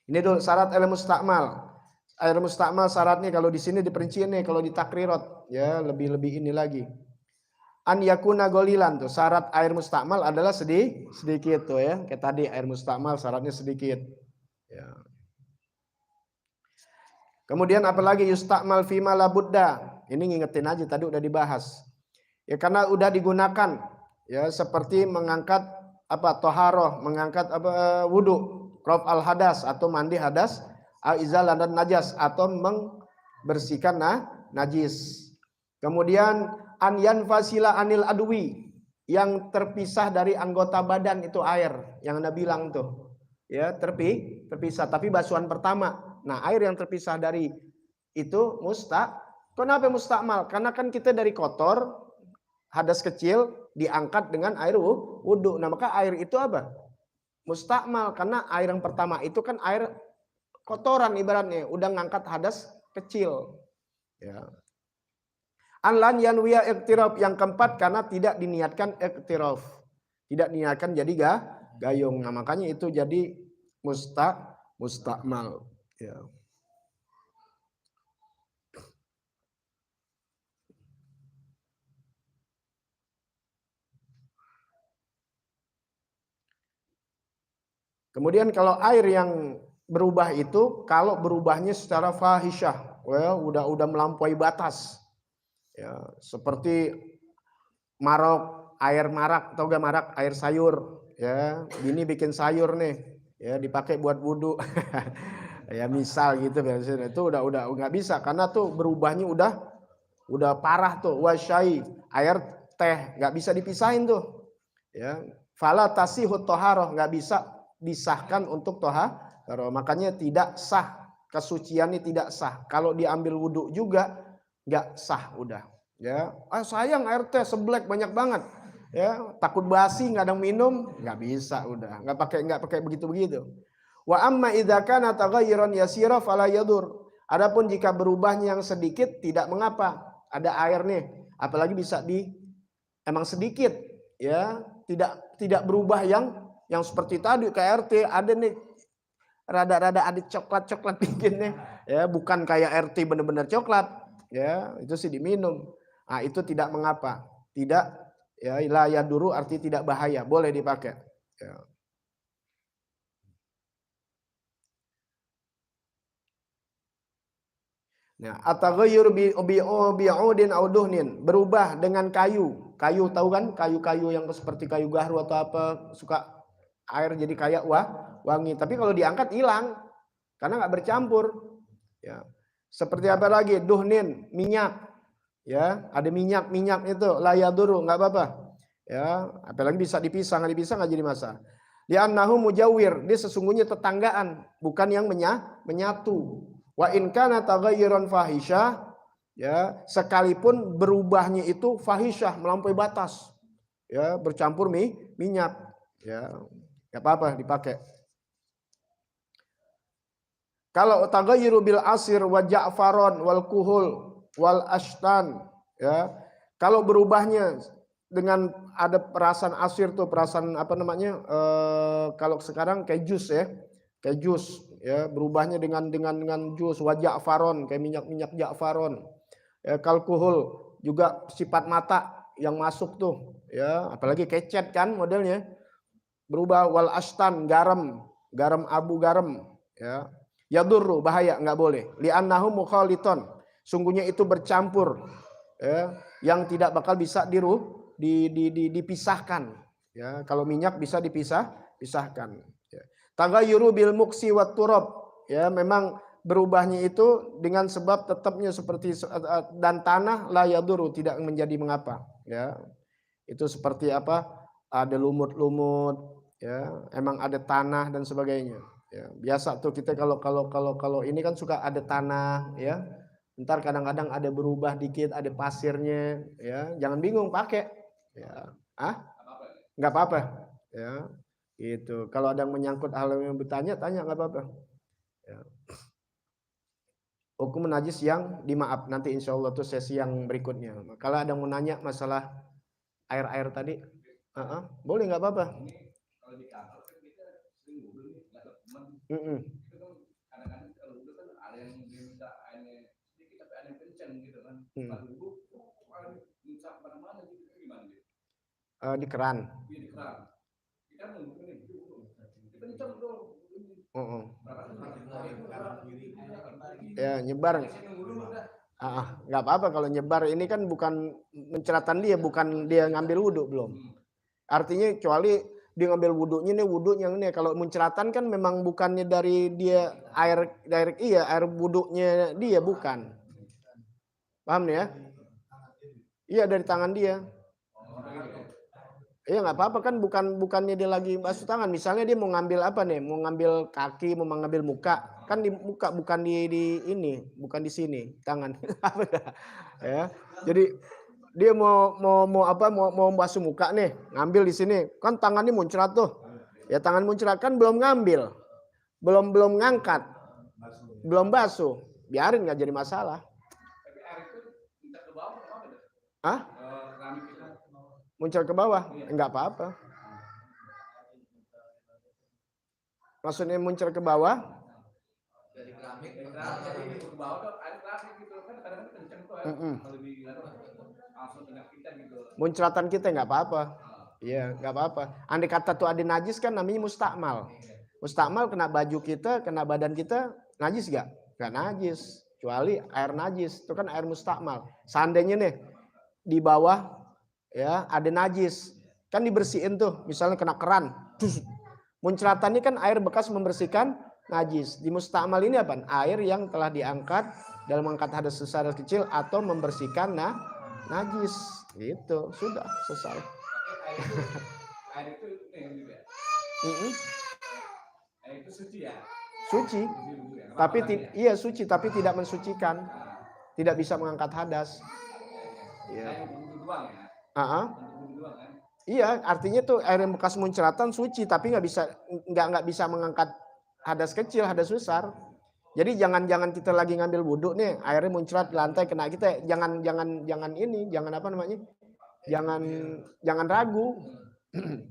Ini dulu syarat air mustakmal. Air mustakmal syaratnya kalau di sini diperinci nih, kalau di takrirat ya lebih ini lagi. An yakuna golilan tuh syarat air mustakmal adalah sedikit tuh ya. Kayak tadi air mustakmal syaratnya sedikit. Ya. Kemudian apalagi yustakmal fima la budda. Ini ngingetin aja tadi udah dibahas. Ya karena udah digunakan ya seperti mengangkat toharoh, mengangkat wudu, raf al hadas atau mandi hadas, al izalah dan najas atau membersihkan najis. Kemudian an yanfasila anil adwi, yang terpisah dari anggota badan itu air yang Anda bilang tuh. Ya, terpisah tapi basuhan pertama. Nah, air yang terpisah dari itu kenapa mustakmal? Karena kan kita dari kotor, hadas kecil diangkat dengan air wudu. Nah, maka air itu apa? Mustakmal, karena air yang pertama itu kan air kotoran ibaratnya, udah ngangkat hadas kecil. Ya. Anlan yanwiya iktiraf, yang keempat karena tidak diniatkan iktiraf. Tidak diniatkan jadi gayung. Nah, makanya itu jadi mustakmal. Ya. Kemudian kalau air yang berubah itu, kalau berubahnya secara fahisyah, udah melampaui batas. Ya, seperti air marak, atau gak marak, air sayur. Ya, ini bikin sayur nih, ya dipakai buat wudhu. Ya misal gitu biasanya itu udah nggak bisa karena tuh berubahnya udah parah tuh. Wasyai, air teh nggak bisa dipisahin tuh. Ya, fala tasihut toharoh, nggak bisa disahkan untuk toharoh. Makanya tidak sah, kesuciannya tidak sah. Kalau diambil wudhu juga nggak sah udah. Ya, sayang air teh seblek banyak banget. Ya, takut basi nggak ada minum, nggak bisa udah. Nggak pakai begitu. Wa amma idza kana taghayyuran yasira fala yadur. Adapun jika berubahnya yang sedikit tidak mengapa. Ada air nih, apalagi bisa emang sedikit ya, tidak berubah yang seperti tadi kayak RT ada nih rada-rada ada coklat bikinnya ya, bukan kayak RT benar-benar coklat ya, itu sih diminum. Nah, itu tidak mengapa. Tidak ya, la yaduru arti tidak bahaya, boleh dipakai. Ya. Nah, ataghayyur bi'udin aw duhnin, berubah dengan kayu. Kayu tahu kan? Kayu-kayu yang seperti kayu gahru atau apa, suka air jadi kayak wangi. Tapi kalau diangkat hilang karena nggak bercampur. Ya. Seperti apa lagi? Duhnin, minyak. Ya, ada minyak itu la yaduru, nggak apa-apa. Ya, apalagi bisa dipisah, nggak dipisah nggak jadi masalah. Li'annahu mujawir, dia sesungguhnya tetanggaan, bukan yang menyatu. Wa in kana taghayyuran fahisyah, ya, sekalipun berubahnya itu fahisyah, melampaui batas. Ya, bercampur minyak, ya. Enggak apa-apa dipakai. Kalau taghayyuru bil asir wa ja'faron wal kuhul wal ashtan, ya. Kalau berubahnya dengan ada perasan asir tuh, perasan apa namanya? Kalau sekarang kayak jus ya. Kayak jus ya, berubahnya dengan jus, wajah faron kayak minyak ja'faron. Ya, kalkuhul juga sifat mata yang masuk tuh ya, apalagi kecet kan modelnya. Berubah wal ashtan, garam abu garam ya. Yadurru, bahaya, nggak boleh. Li'annahu mukhaliton, sungguhnya itu bercampur ya, yang tidak bakal bisa dipisahkan ya. Kalau minyak bisa pisahkan. Taghayyuru bil muksi wat turab, ya memang berubahnya itu dengan sebab tetapnya seperti dan tanah, la yaduru, tidak menjadi mengapa ya. Itu seperti apa? Ada lumut-lumut ya, emang ada tanah dan sebagainya Ya, biasa tuh kita kalau ini kan suka ada tanah ya. Ntar kadang-kadang ada berubah dikit, ada pasirnya ya. Jangan bingung pakai. Ya. Nggak apa-apa. Ya. Itu. Kalau ada yang menyangkut hal yang bertanya, tanya nggak apa-apa. Ya. Hukum najis yang dimaaf nanti insya Allah tuh sesi yang berikutnya. Kalau ada yang mau nanya masalah air-air tadi, boleh nggak apa-apa. Di keran. Ya nyebar. Nggak apa-apa kalau nyebar. Ini kan bukan menceratan dia, bukan dia ngambil wudhu belum. Artinya kecuali dia ngambil wudhunya nih, wudhunya ini. Kalau menceratan kan memang bukannya dari dia air direct, air wudhunya dia bukan. Paham ya? Iya dari tangan dia. Iya nggak apa-apa kan bukannya dia lagi basuh tangan. Misalnya dia mau ngambil apa nih? Mau ngambil kaki, mau ngambil muka. Kan di muka bukan di ini, bukan di sini tangan. Ya. Jadi dia mau basuh muka nih, ngambil di sini. Kan tangannya muncrat tuh. Ya tangan muncrat kan belum ngambil. Belum ngangkat. Belum basuh. Biarin nggak jadi masalah. Hah? Muncul ke bawah, enggak apa-apa. Maksudnya muncul ke bawah? Dari keramik ke bawah tuh air keramik gitu kan kadang-kadang kenceng tuh kalau di langsung kena kita gitu. Muncratan kita enggak apa-apa. Iya, enggak apa-apa. Andai kata tuh ada najis kan namanya mustakmal. Mustakmal kena baju kita, kena badan kita, najis enggak? Enggak najis. Kecuali air najis, itu kan air mustakmal. Seandainya nih di bawah ya ada najis kan dibersihin tuh misalnya kena keran muncratannya kan air bekas membersihkan najis. Di mustakmal ini apa? Air yang telah diangkat dalam mengangkat hadas besar dan kecil atau membersihkan najis gitu. Sudah selesai. Air itu air itu suci ya? Suci. Tapi iya suci tapi tidak mensucikan. Tidak bisa mengangkat hadas. Iya. Iya, artinya tuh air yang bekas muncratan suci, tapi nggak bisa mengangkat hadas kecil, hadas besar. Jadi jangan kita lagi ngambil wudhu nih, airnya muncrat di lantai kena kita, jangan ini, jangan apa namanya, jangan ragu.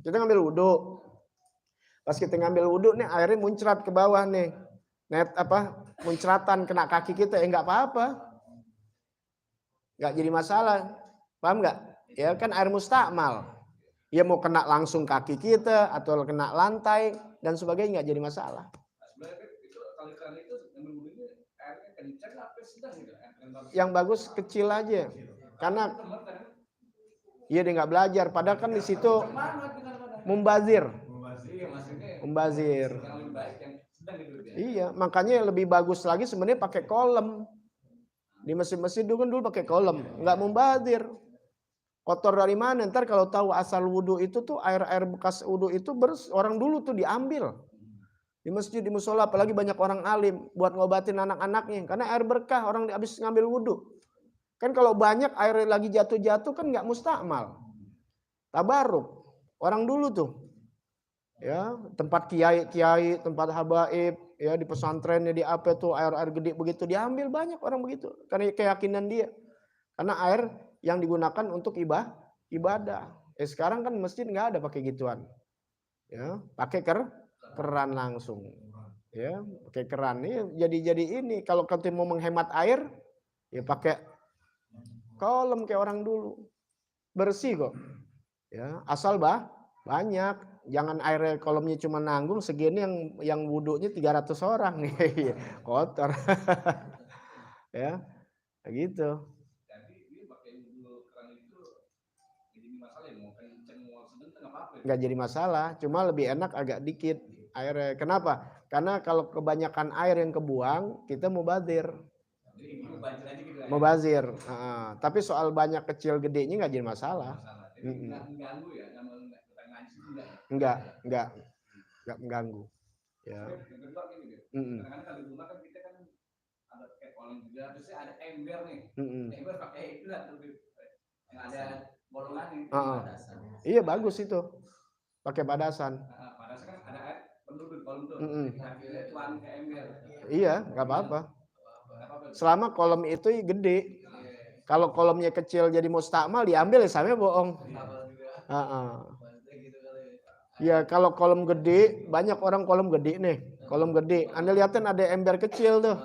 Kita ngambil wudhu, pas kita ngambil wudhu nih airnya muncrat ke bawah nih, muncratan kena kaki kita, nggak apa-apa, nggak jadi masalah, paham nggak? Ya kan air mustakmal. Ya mau kena langsung kaki kita atau kena lantai dan sebagainya nggak jadi masalah. Yang bagus kecil aja, karena iya dia nggak belajar. Padahal kan di situ membazir. Iya, makanya lebih bagus lagi sebenarnya pakai kolam. Di masjid-masjid dulu pakai kolam, nggak membazir. Kotor dari mana? Ntar kalau tahu asal wudhu itu tuh air bekas wudhu itu orang dulu tuh diambil di masjid, di musola, apalagi banyak orang alim buat ngobatin anak-anaknya karena air berkah orang habis ngambil wudhu. Kan kalau banyak air lagi jatuh-jatuh kan nggak mustakmal. Tabaruk orang dulu tuh, ya tempat kiai, tempat habaib, ya di pesantrennya di apa tuh air gede begitu diambil banyak orang begitu karena keyakinan dia. Karena air yang digunakan untuk ibadah. Sekarang kan masjid nggak ada pakai gituan. Ya, pakai keran langsung. Ya, pakai keran. Jadi ini kalau kita mau menghemat air, ya pakai kolam kayak orang dulu. Bersih kok. Ya, asal banyak. Jangan air kolamnya cuma nanggung segini yang wudhunya 300 orang. Kotor. Ya, gitu. Nggak jadi masalah, cuma lebih enak agak dikit airnya. Kenapa? Karena kalau kebanyakan air yang kebuang, kita mubazir. Mubazir. Tapi soal banyak kecil gedenya nggak jadi masalah. Enggak mengganggu. Ya. Kadang-kadang kalau di rumah kan kita kan ada kayak kolam juga, terus ada ember nih. Ember pakai itu lah, yang ada bolongan nih. Iya bagus itu, pakai badasan. Badasan kan ada air penuh di kolam tuh. Tuan ke ember. Iya, nggak apa-apa. Selama kolom itu gede. Kalau kolomnya kecil jadi mustakmal diambil ya sama bohong. Ya kalau kolom gede, banyak orang kolom gede nih. Kolom gede, Anda lihatin ada ember kecil tuh.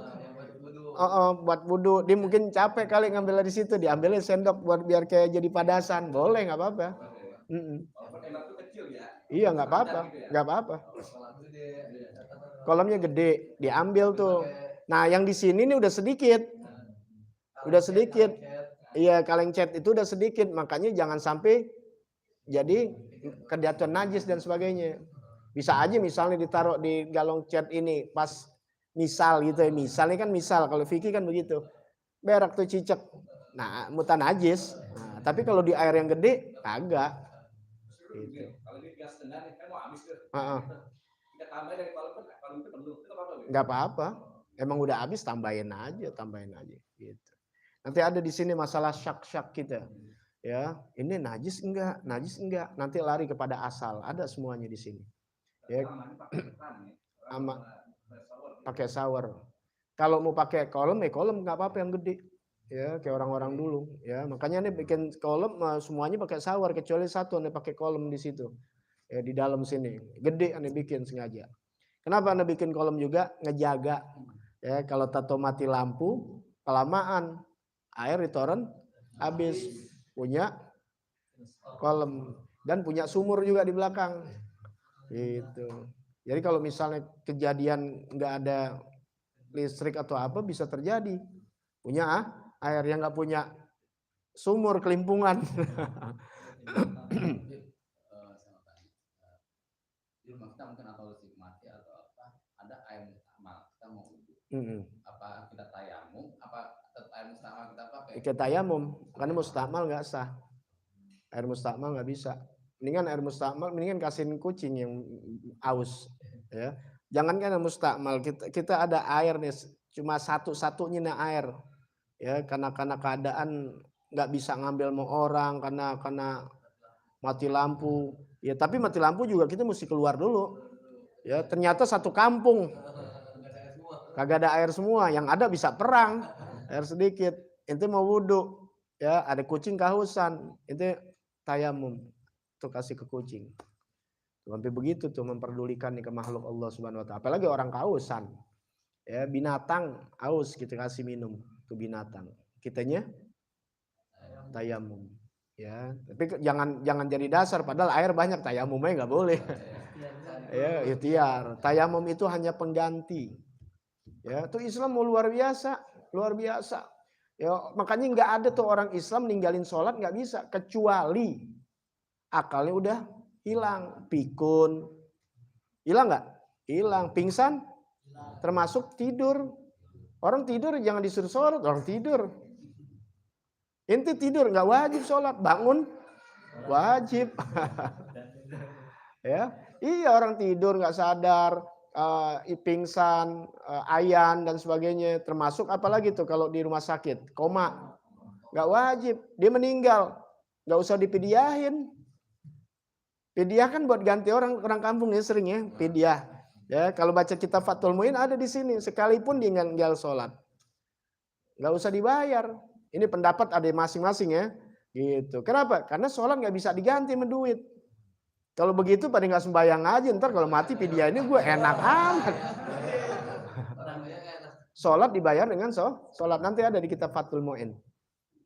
Buat wudhu. Dia mungkin capek kali ngambil dari situ, diambilin sendok buat biar kayak jadi padasan. Boleh, nggak apa-apa. Iya, nggak apa-apa, nggak apa-apa. Kolomnya gede, diambil tuh. Nah, yang di sini nih udah sedikit. Iya, kaleng cat itu udah sedikit, makanya jangan sampai jadi kedatuan najis dan sebagainya. Bisa aja misalnya ditaruh di galon cat ini pas misal gitu ya, misalnya kan misal kalau fikih kan begitu. Berak tuh cicak. Nah, mutan najis. Nah, tapi kalau di air yang gede kagak. Gitu. Kalau di gas rendah kan mau habis tuh. Kita tambah dari kolom itu penuh. Itu apa-apa? Enggak apa-apa. Emang udah habis tambahin aja gitu. Nanti ada di sini masalah syak-syak kita. Ya, ini najis enggak? Nanti lari kepada asal. Ada semuanya di sini. Ya. Pakai shower. Kalau mau pakai kolom nggak apa-apa yang gede. Ya, kayak orang-orang dulu. Ya, makanya nih bikin kolom semuanya pakai shower kecuali satu nih pakai kolom di situ. Ya, di dalam sini. Gede ane bikin sengaja. Kenapa anda bikin kolom juga? Ngejaga. Ya, kalau tato mati lampu, kelamaan air di toren habis. Punya kolom dan punya sumur juga di belakang. Gitu. Jadi kalau misalnya kejadian nggak ada listrik atau apa bisa terjadi. Punya air yang nggak punya sumur kelimpungan. Di rumah kita mungkin atau listrik mati atau apa, ada air mustakmal kita mau apa kita tayamum, apa air mustakmal kita pakai? Kita tayamum karena mustakmal nggak sah. Air mustakmal nggak bisa. Mendingan kasihin kucing yang aus. Ya, jangan kan mustakmal. Kita ada air nih, cuma satu-satunya nih air. Ya, karena keadaan nggak bisa ngambil mau orang karena mati lampu. Ya, tapi mati lampu juga kita mesti keluar dulu. Ya, ternyata satu kampung kagak ada air semua, yang ada bisa perang, air sedikit. Ente mau wudhu, ya ada kucing kehausan, ente tayamum tuh kasih ke kucing. Sampai begitu tuh memperdulikan nih ke makhluk Allah Subhanahu wa taala. Apalagi orang kehausan. Ya, binatang haus kita kasih minum ke binatang. Kitanya tayamum. Ya, tapi jangan jadi dasar padahal air banyak, tayamumnya nggak boleh. Ya, ikhtiar. Tayamum itu hanya pengganti. Ya, tuh Islam mau luar biasa. Ya, makanya nggak ada tuh orang Islam ninggalin sholat nggak bisa kecuali akalnya udah hilang, pikun, hilang nggak? Hilang, pingsan, termasuk tidur. Orang tidur jangan disuruh sholat, orang tidur. Ente tidur nggak wajib sholat, bangun wajib. Ya, iya orang tidur nggak sadar, pingsan, ayan dan sebagainya, termasuk apalagi tuh kalau di rumah sakit, koma, nggak wajib, dia meninggal, nggak usah dipidiahin. Pidiah kan buat ganti orang kampung ya sering ya, pidiah. Ya, kalau baca kitab Fathul Muin ada di sini, sekalipun dia ninggal sholat, nggak usah dibayar. Ini pendapat ada masing-masing ya, gitu. Kenapa? Karena sholat nggak bisa diganti sama duit. Kalau begitu pada nggak sembahyang aja, ntar kalau mati pidiah ini gue enak amat. Sholat dibayar dengan sholat, nanti ada di kitab Fathul Muin.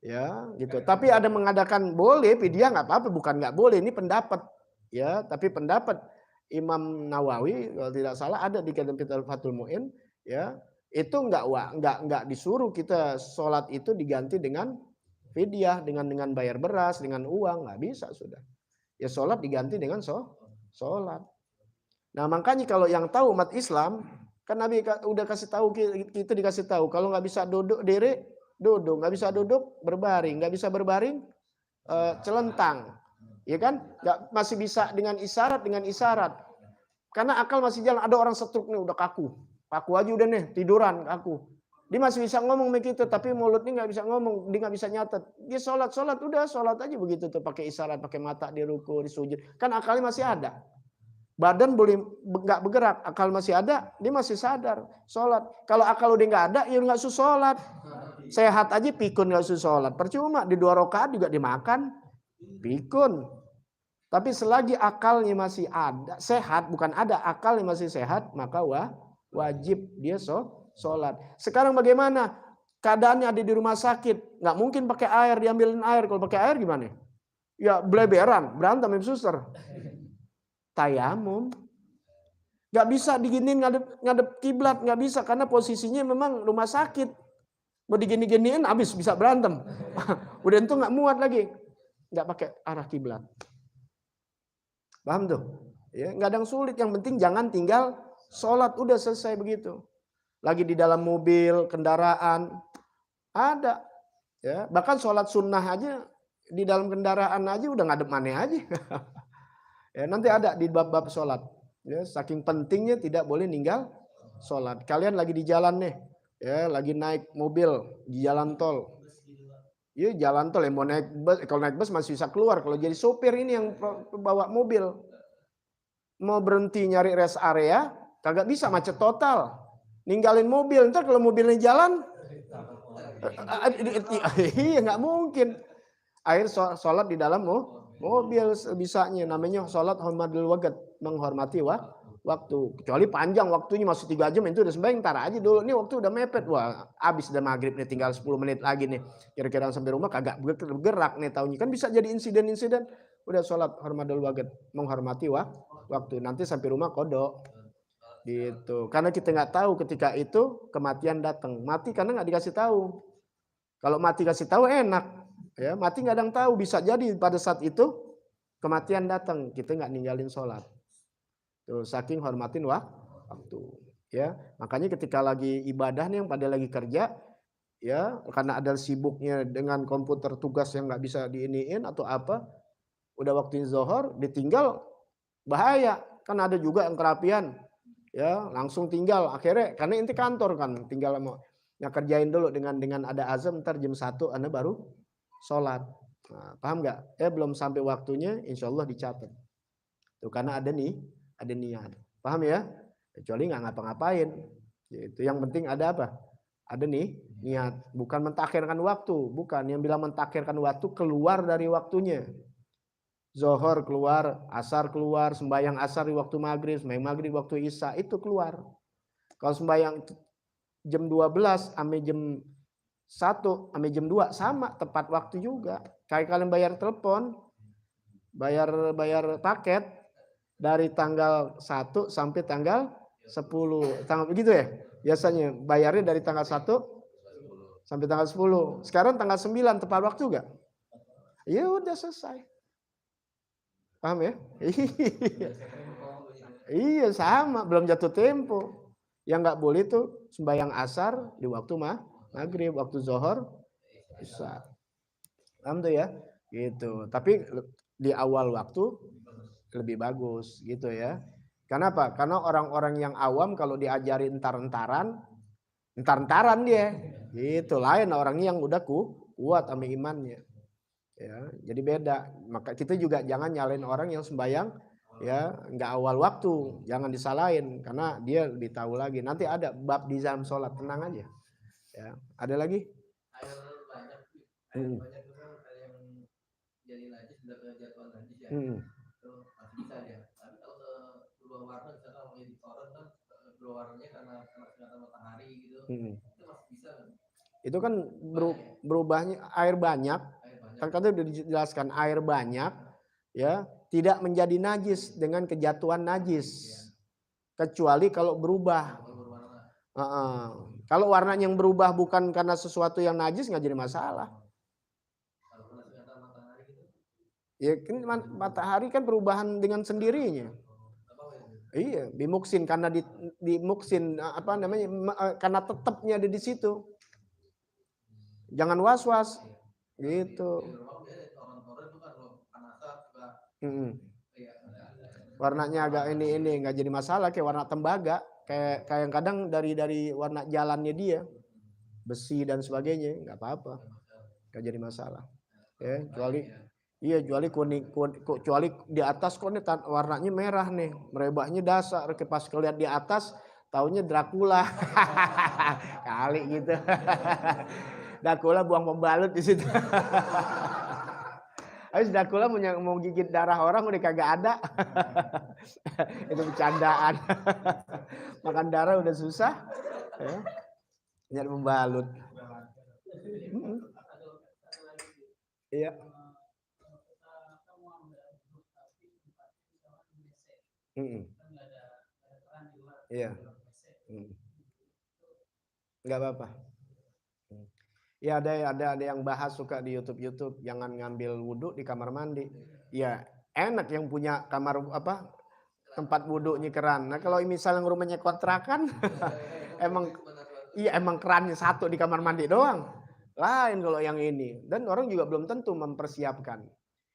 Ya, gitu. Tapi ada mengadakan boleh pidiah nggak apa-apa, bukan nggak boleh. Ini pendapat. Ya, tapi pendapat Imam Nawawi kalau tidak salah ada di kitab Fathul Muin, ya. Itu nggak disuruh kita sholat itu diganti dengan fidyah, dengan bayar beras, dengan uang, nggak bisa sudah. Ya sholat diganti dengan sholat. Nah makanya kalau yang tahu umat Islam, kan Nabi udah kasih tahu, kita dikasih tahu kalau nggak bisa duduk duduk, nggak bisa duduk berbaring, nggak bisa berbaring celentang, ya kan? Nggak, masih bisa dengan isyarat. Karena akal masih jalan. Ada orang stroke nih udah kaku aja udah nih tiduran kaku. Dia masih bisa ngomong begitu, tapi mulutnya nggak bisa ngomong, dia nggak bisa nyatet. Dia sholat udah sholat aja begitu tuh, pakai isyarat, pakai mata, di ruku, di sujud. Kan akalnya masih ada. Badan boleh nggak bergerak, akal masih ada, dia masih sadar sholat. Kalau akal udah nggak ada, ya nggak usah sholat. Sehat aja pikun nggak usah sholat. Percuma di 2 rakaat juga dimakan pikun. Tapi selagi akalnya masih ada, sehat bukan ada, akalnya masih sehat, maka wajib dia sholat. Sekarang bagaimana? Keadaannya ada di rumah sakit, nggak mungkin pakai air, diambilin air. Kalau pakai air gimana? Ya bleberan, berantem sama suster. Tayamum. Nggak bisa diginiin ngadep kiblat, nggak bisa karena posisinya memang rumah sakit. Mau digini-giniin habis bisa berantem. Udah itu nggak muat lagi, nggak pakai arah kiblat. Paham tuh? Ya, nggak ada yang sulit, yang penting jangan tinggal sholat, udah selesai begitu. Lagi di dalam mobil, kendaraan, ada. Ya, bahkan sholat sunnah aja di dalam kendaraan aja udah ngadep mana aja. Ya, nanti ada di bab-bab sholat. Ya, saking pentingnya tidak boleh ninggal sholat. Kalian lagi di jalan nih, ya, lagi naik mobil di jalan tol. Ya, jalan tol yang mau naik bus, kalau naik bus masih bisa keluar. Kalau jadi sopir ini yang bawa mobil, mau berhenti nyari rest area, kagak bisa, macet total. Ninggalin mobil, ntar kalau mobilnya jalan, iya nggak mungkin. Akhir sholat di dalam mobil bisanya, namanya sholat hormatul waqt, menghormati waktu. Kecuali panjang waktunya masih 3 jam, itu udah sembahyang, ntar aja dulu. Ini waktu udah mepet, wah abis udah maghrib nih, tinggal 10 menit lagi nih. Kira-kira sampai rumah kagak bergerak nih taunya. Kan bisa jadi insiden-insiden. Udah sholat hormatul waqt, menghormati waktu. Nanti sampai rumah kodok. Gitu. Karena kita nggak tahu ketika itu kematian datang. Mati karena nggak dikasih tahu. Kalau mati kasih tahu enak. Ya, mati nggak ada yang tahu, bisa jadi pada saat itu kematian datang, kita nggak ninggalin sholat. Tuh, saking hormatin waktu. Ya, makanya ketika lagi ibadah nih, yang pada lagi kerja, ya karena ada sibuknya dengan komputer tugas yang nggak bisa diiniin atau apa, udah waktunya zuhur ditinggal, bahaya. Kan ada juga yang kerapian, ya langsung tinggal. Akhirnya karena inti kantor kan, tinggal mau kerjain dulu dengan ada azam, ntar jam 1 Anda baru sholat. Nah, paham nggak? Belum sampai waktunya, insya Allah dicatat. Tuh, karena ada niat. Paham ya? Kecuali nggak ngapa-ngapain. Itu yang penting ada apa? Ada niat. Bukan mentakhirkan waktu. Bukan. Yang bilang mentakhirkan waktu keluar dari waktunya. Zohor keluar, asar keluar, sembahyang asar di waktu maghrib, sembahyang maghrib waktu isya, itu keluar. Kalau sembahyang jam 12 sampai jam 1 sampai jam 2 sama, tepat waktu juga. Kayak kalian bayar telepon, bayar paket dari tanggal 1 sampai tanggal 10. Tanggal begitu ya? Biasanya bayarnya dari tanggal 1 sampai tanggal 10. Sekarang tanggal 9 tepat waktu enggak? Ya udah selesai. Paham ya? Iya sama, belum jatuh tempo. Yang nggak boleh tuh sembahyang asar di waktu maghrib, waktu zuhur, isya. Paham tuh ya? Gitu. Tapi di awal waktu lebih bagus gitu ya. Kenapa? Karena orang-orang yang awam kalau diajari entar-entaran dia. Gitu, lain orangnya yang udah kuat sama imannya. Ya, jadi beda. Maka kita juga jangan nyalain orang yang sembahyang ya nggak awal waktu, jangan disalahin karena dia lebih tahu lagi. Nanti ada bab di dalam sholat, tenang aja. Ya, ada lagi? Air banyak itu kan ada yang jadi najis, sudah kejatuhan najis ya. Itu masih bisa dia. Tapi kalau berubah warna, misalkan mau jadi koran kan berubah warnanya karena sinar matahari gitu, itu masih bisa kan? Itu kan berubahnya air banyak. Kan udah dijelaskan air banyak ya tidak menjadi najis dengan kejatuhan najis. Kecuali kalau berubah. Kalau warnanya yang berubah bukan karena sesuatu yang najis nggak jadi masalah. Ya kan matahari kan perubahan dengan sendirinya. Iya, dimuksin karena dimuksin apa namanya karena tetapnya ada di situ. Jangan was-was gitu. warnanya agak ini nggak jadi masalah, kayak warna tembaga, kayak yang kadang dari warna jalannya dia, besi dan sebagainya, nggak apa-apa, nggak jadi masalah. Ya, kecuali kuning, kecuali di atas kok nih warnanya merah nih, merebaknya dasar, pas kelihat di atas taunya Dracula. Kali gitu. Dracula buang pembalut di situ. Habis Dracula mau gigit darah orang udah kagak ada. Itu bercandaan. Makan darah udah susah. Ya. Nyari pembalut. Iya. Iya. Nggak apa-apa. Ya ada yang bahas suka di YouTube, jangan ngambil wudhu di kamar mandi. Ya enak yang punya kamar tempat wudhunya keran. Nah kalau misalnya rumahnya kontrakan, emang kerannya satu di kamar mandi doang. Lain kalau yang ini. Dan orang juga belum tentu mempersiapkan.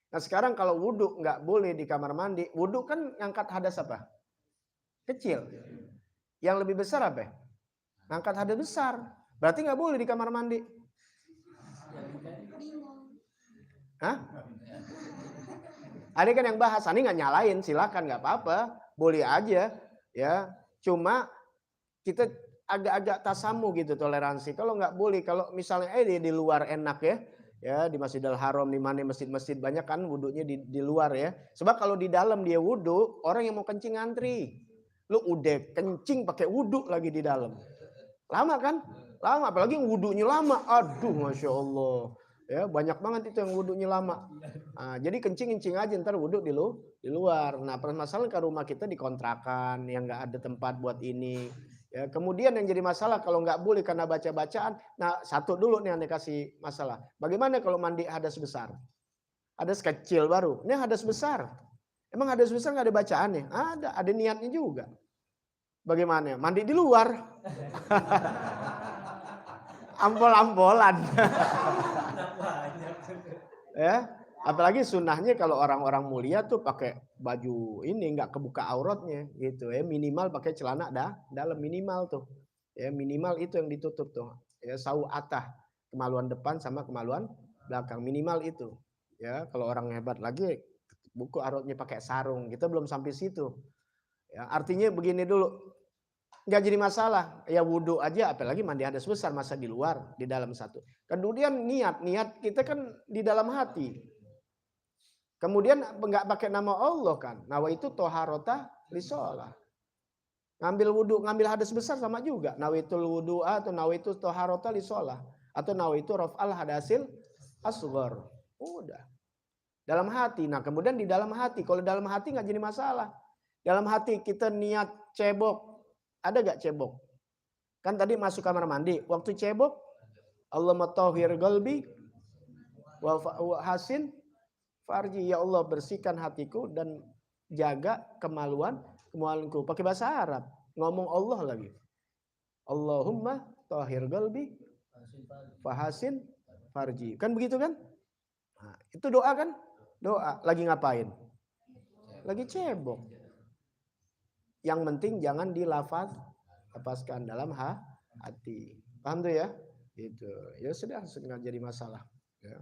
Nah sekarang kalau wudhu nggak boleh di kamar mandi. Wudhu kan ngangkat hadas apa? Kecil. Yang lebih besar apa? Ngangkat hadas besar. Berarti nggak boleh di kamar mandi. Hah? Ada kan yang bahas, ini nggak nyalain, silakan nggak apa-apa, boleh aja, ya. Cuma kita agak-agak tasamu gitu toleransi. Kalau nggak boleh, kalau misalnya di luar enak ya di Masjidil Haram, di mana masjid-masjid banyak kan wudhunya di luar ya. Sebab kalau di dalam dia wudhu, orang yang mau kencing ngantri, lu udah kencing pakai wudhu lagi di dalam, lama kan? Lama, apalagi wudhunya lama, aduh masya Allah. Ya banyak banget itu yang wudhunya lama. Nah, jadi kencing aja ntar wudhu di luar. Nah permasalahan ke rumah kita dikontrakan yang nggak ada tempat buat ini. Ya, kemudian yang jadi masalah kalau nggak boleh karena baca-bacaan. Nah satu dulu nih yang dikasih masalah. Bagaimana kalau mandi hadas besar? Hadas kecil baru. Ini hadas besar. Emang hadas besar nggak ada bacaannya? Ada niatnya juga. Bagaimana? Mandi di luar. Ampol-ampolan. Ya, apalagi sunnahnya kalau orang-orang mulia tuh pakai baju ini nggak kebuka auratnya gitu ya, minimal pakai celana dalam minimal tuh. Ya, minimal itu yang ditutup tuh. Ya, sauatah, kemaluan depan sama kemaluan belakang, minimal itu. Ya, kalau orang hebat lagi buku auratnya pakai sarung. Kita belum sampai situ. Ya, artinya begini dulu. Nggak jadi masalah, ya wudhu aja, apalagi mandi hadas besar, masa di luar, di dalam satu. Kemudian niat kita kan di dalam hati. Kemudian nggak pakai nama Allah kan, nawaitu toharota lisolah. Ngambil wudhu, ngambil hadas besar sama juga, nawaitul wudhu atau nawaitu toharota lisolah, atau nawaitu raf'al hadasil asghar. Udah. Dalam hati. Nah kemudian di dalam hati, kalau dalam hati nggak jadi masalah. Dalam hati kita niat cebok. Ada gak cebok? Kan tadi masuk kamar mandi. Waktu cebok, Allahumma tahhir qalbi wa hasin farji. Ya Allah bersihkan hatiku dan jaga kemaluanku. Pakai bahasa Arab. Ngomong Allah lagi. Allahumma tahhir qalbi wa hasin farji. Kan begitu kan? Nah, itu doa kan? Doa. Lagi ngapain? Lagi cebok. Yang penting jangan dilafazkan dalam hati. Paham tuh ya? Gitu. Ya sudah, nggak jadi masalah. Ya.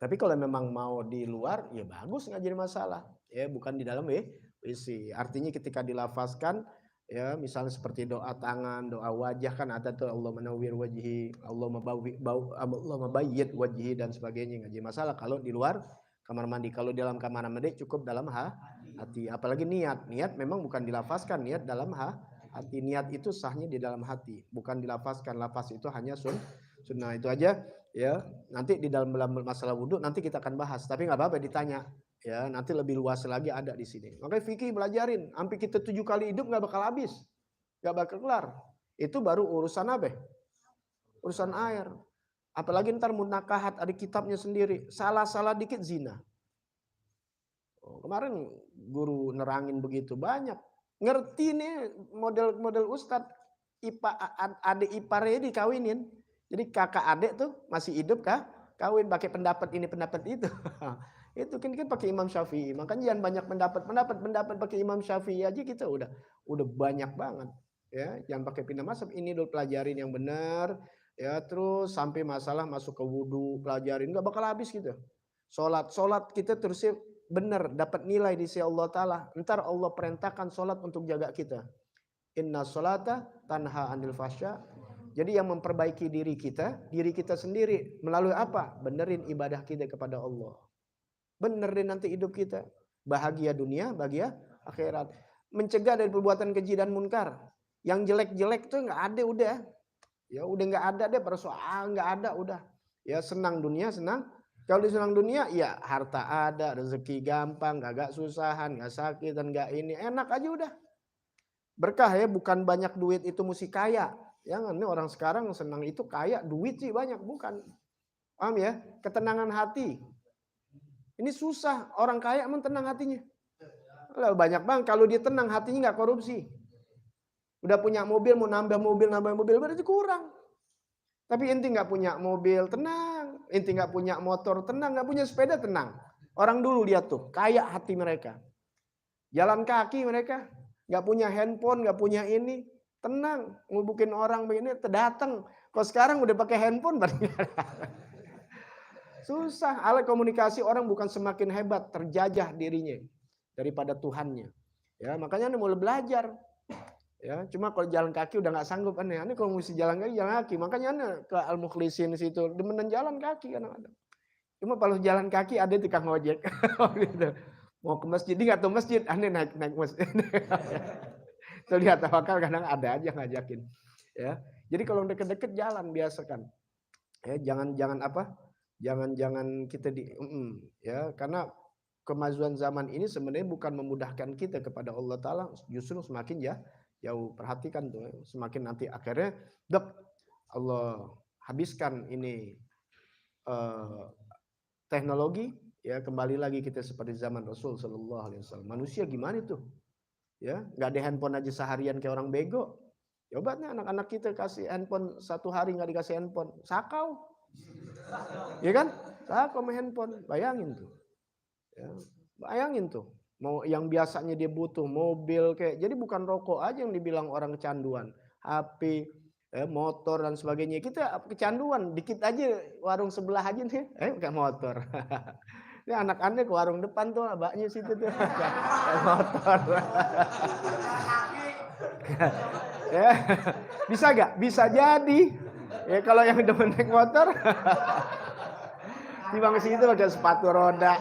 Tapi kalau memang mau di luar, ya bagus, nggak jadi masalah. Ya bukan di dalam WC. Artinya ketika dilafazkan, ya misalnya seperti doa tangan, doa wajah kan ada tuh Allah menawwir wajhi, Allah mabayyit wajhi dan sebagainya, nggak jadi masalah kalau di luar kamar mandi. Kalau di dalam kamar mandi cukup dalam hati. Apalagi niat memang bukan dilafazkan, niat dalam hati. Niat itu sahnya di dalam hati, bukan dilafazkan. Lafaz itu hanya sunnah. Itu aja ya. Nanti di dalam masalah wudhu nanti kita akan bahas, tapi nggak apa-apa ditanya ya, nanti lebih luas lagi ada di sini. Makanya fikih belajarin, sampai kita 7 kali hidup nggak bakal habis, nggak bakal kelar. Itu baru urusan apa? Urusan air. Apalagi ntar munakahat, ada kitabnya sendiri. Salah dikit zina. Kemarin guru nerangin begitu banyak. Ngerti nih model ustadz, adik iparnya dikawinin. Jadi kakak adik tuh masih hidup kah? Kawin pakai pendapat ini pendapat itu. Itu kan pakai Imam Syafi'i. Makanya jangan banyak pendapat pakai Imam Syafi'i aja kita udah banyak banget. Ya, jangan pakai pindah mazhab, ini dulu pelajarin yang benar. Ya, terus sampai masalah masuk ke wudu, pelajarin nggak bakal habis gitu. Sholat kita terusnya benar, dapat nilai di sisi Allah Ta'ala. Ntar Allah perintahkan sholat untuk jaga kita. Inna sholata tanha anil fasya. Jadi yang memperbaiki diri kita sendiri melalui apa? Benerin ibadah kita kepada Allah. Benerin nanti hidup kita. Bahagia dunia, bahagia akhirat. Mencegah dari perbuatan keji dan munkar. Yang jelek-jelek tuh nggak ada udah. Ya udah nggak ada deh, persoalan nggak ada udah. Ya senang dunia, senang. Kalau senang dunia, ya harta ada, rezeki gampang, gak susahan, gak sakit dan gak ini, enak aja udah. Berkah ya, bukan banyak duit itu mesti kaya. Ya, ini orang sekarang senang itu kaya, duit sih banyak, bukan. Paham ya? Ketenangan hati. Ini susah, orang kaya emang tenang hatinya. Banyak banget, kalau dia tenang hatinya nggak korupsi. Udah punya mobil, mau nambah mobil, berarti kurang. Tapi inti nggak punya mobil, tenang. Inti nggak punya motor, tenang. Nggak punya sepeda, tenang. Orang dulu lihat tuh, kaya hati mereka. Jalan kaki mereka. Nggak punya handphone, nggak punya ini. Tenang, ngubukin orang begini, terdatang. Kalau sekarang udah pakai handphone, berarti susah. Alat komunikasi orang bukan semakin hebat, terjajah dirinya daripada Tuhannya. Ya, makanya Anda mulai belajar. Ya, cuma kalau jalan kaki udah nggak sanggup aneh. Aneh kalau mesti jalan kaki. Makanya aneh ke Al-Mukhlisin situ, demenan jalan kaki kadang-kadang. Cuma kalau jalan kaki ada tukang ojek. Gitu. Mau ke masjid, dia nggak tahu masjid, aneh naik masjid. Tuh lihat tawakal kadang ada aja ngajakin. Ya, jadi kalau deket-deket jalan biasakan. Ya, jangan apa? Jangan kita ya, karena kemajuan zaman ini sebenarnya bukan memudahkan kita kepada Allah Ta'ala, justru semakin jauh. Perhatikan tuh, semakin nanti akhirnya Allah habiskan ini teknologi, ya kembali lagi kita seperti zaman Rasul Sallallahu Alaihi Wasallam. Manusia gimana tuh? Ya, nggak ada handphone aja seharian kayak orang bego. Coba nih anak-anak kita kasih handphone 1 hari nggak dikasih handphone, sakau. Ya kan? Sakau main handphone, bayangin tuh. Ya, bayangin tuh. Mau yang biasanya dia butuh mobil kayak, jadi bukan rokok aja yang dibilang orang kecanduan, HP, motor dan sebagainya. Kita kecanduan, dikit aja warung sebelah aja nih, pakai motor. Ini anak-anak ke warung depan tuh, abaknya situ tuh, motor. Ya, bisa gak? Bisa jadi. Ya kalau yang demen naik motor, timbang situ pakai sepatu roda.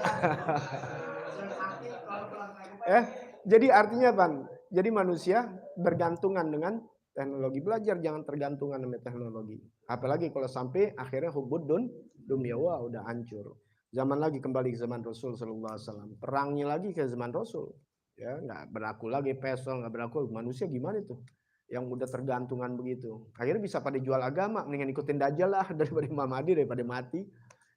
Jadi artinya Pan, jadi manusia bergantungan dengan teknologi. Belajar jangan tergantungan dengan teknologi. Apalagi kalau sampai akhirnya hubud dunia, wah udah hancur. Zaman lagi kembali ke zaman Rasul Sallallahu Alaihi Wasallam. Perangnya lagi ke zaman Rasul. Ya nggak berlaku lagi pesol, nggak berlaku. Manusia gimana tuh? Yang udah tergantungan begitu. Akhirnya bisa pada jual agama, mendingan ikutin Dajjal lah daripada Imam Mahdi, daripada mati.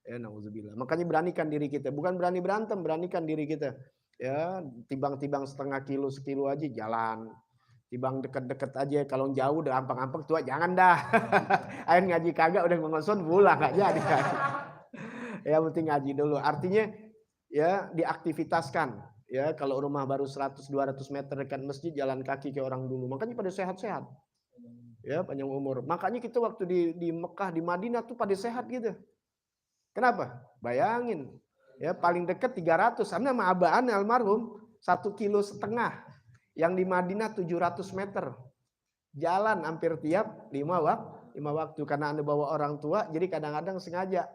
Ya nauzubillah. Makanya beranikan diri kita, bukan berani berantem, beranikan diri kita. Ya, timbang-timbang setengah kilo, sekilo aja jalan. Timbang deket-deket aja, kalau jauh udah ampang-ampang tua jangan dah. Ayo ngaji kagak udah mengoson pulang nggak jadi. Ya penting ngaji dulu. Artinya ya diaktivitaskan. Ya kalau rumah baru 100-200 meter dekat masjid, jalan kaki kayak orang dulu. Makanya pada sehat-sehat. Ya panjang umur. Makanya kita waktu di Mekah, di Madinah tuh pada sehat gitu. Kenapa? Bayangin. Ya paling dekat 300. Sama abaan almarhum 1,5 kilo. Yang di Madinah 700 meter. Jalan hampir tiap 5 waktu. Karena Anda bawa orang tua, jadi kadang-kadang sengaja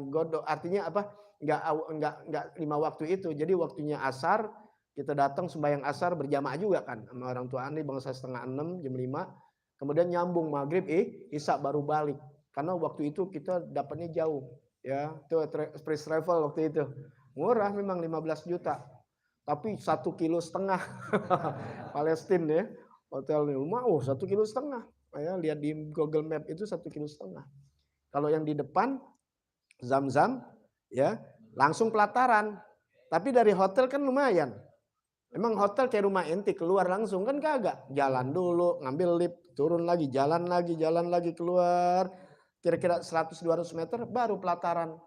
godok. Artinya apa? Enggak 5 waktu itu. Jadi waktunya asar, kita datang sembahyang asar berjamaah juga kan sama orang tua Anda, bangsa 5:30, jam 5. Kemudian nyambung maghrib, isya baru balik. Karena waktu itu kita dapatnya jauh. Ya, itu first travel waktu itu. Murah memang 15 juta. Tapi 1,5 kilo. Palestina ya. Hotelnya. 1,5 kilo. Ya, lihat di Google Map itu 1,5 kilo. Kalau yang di depan Zam-Zam ya, langsung pelataran. Tapi dari hotel kan lumayan. Emang hotel kayak rumah ente, keluar langsung kan kagak. Jalan dulu, ngambil lift, turun lagi, jalan lagi keluar. Kira-kira 100-200 meter baru pelataran.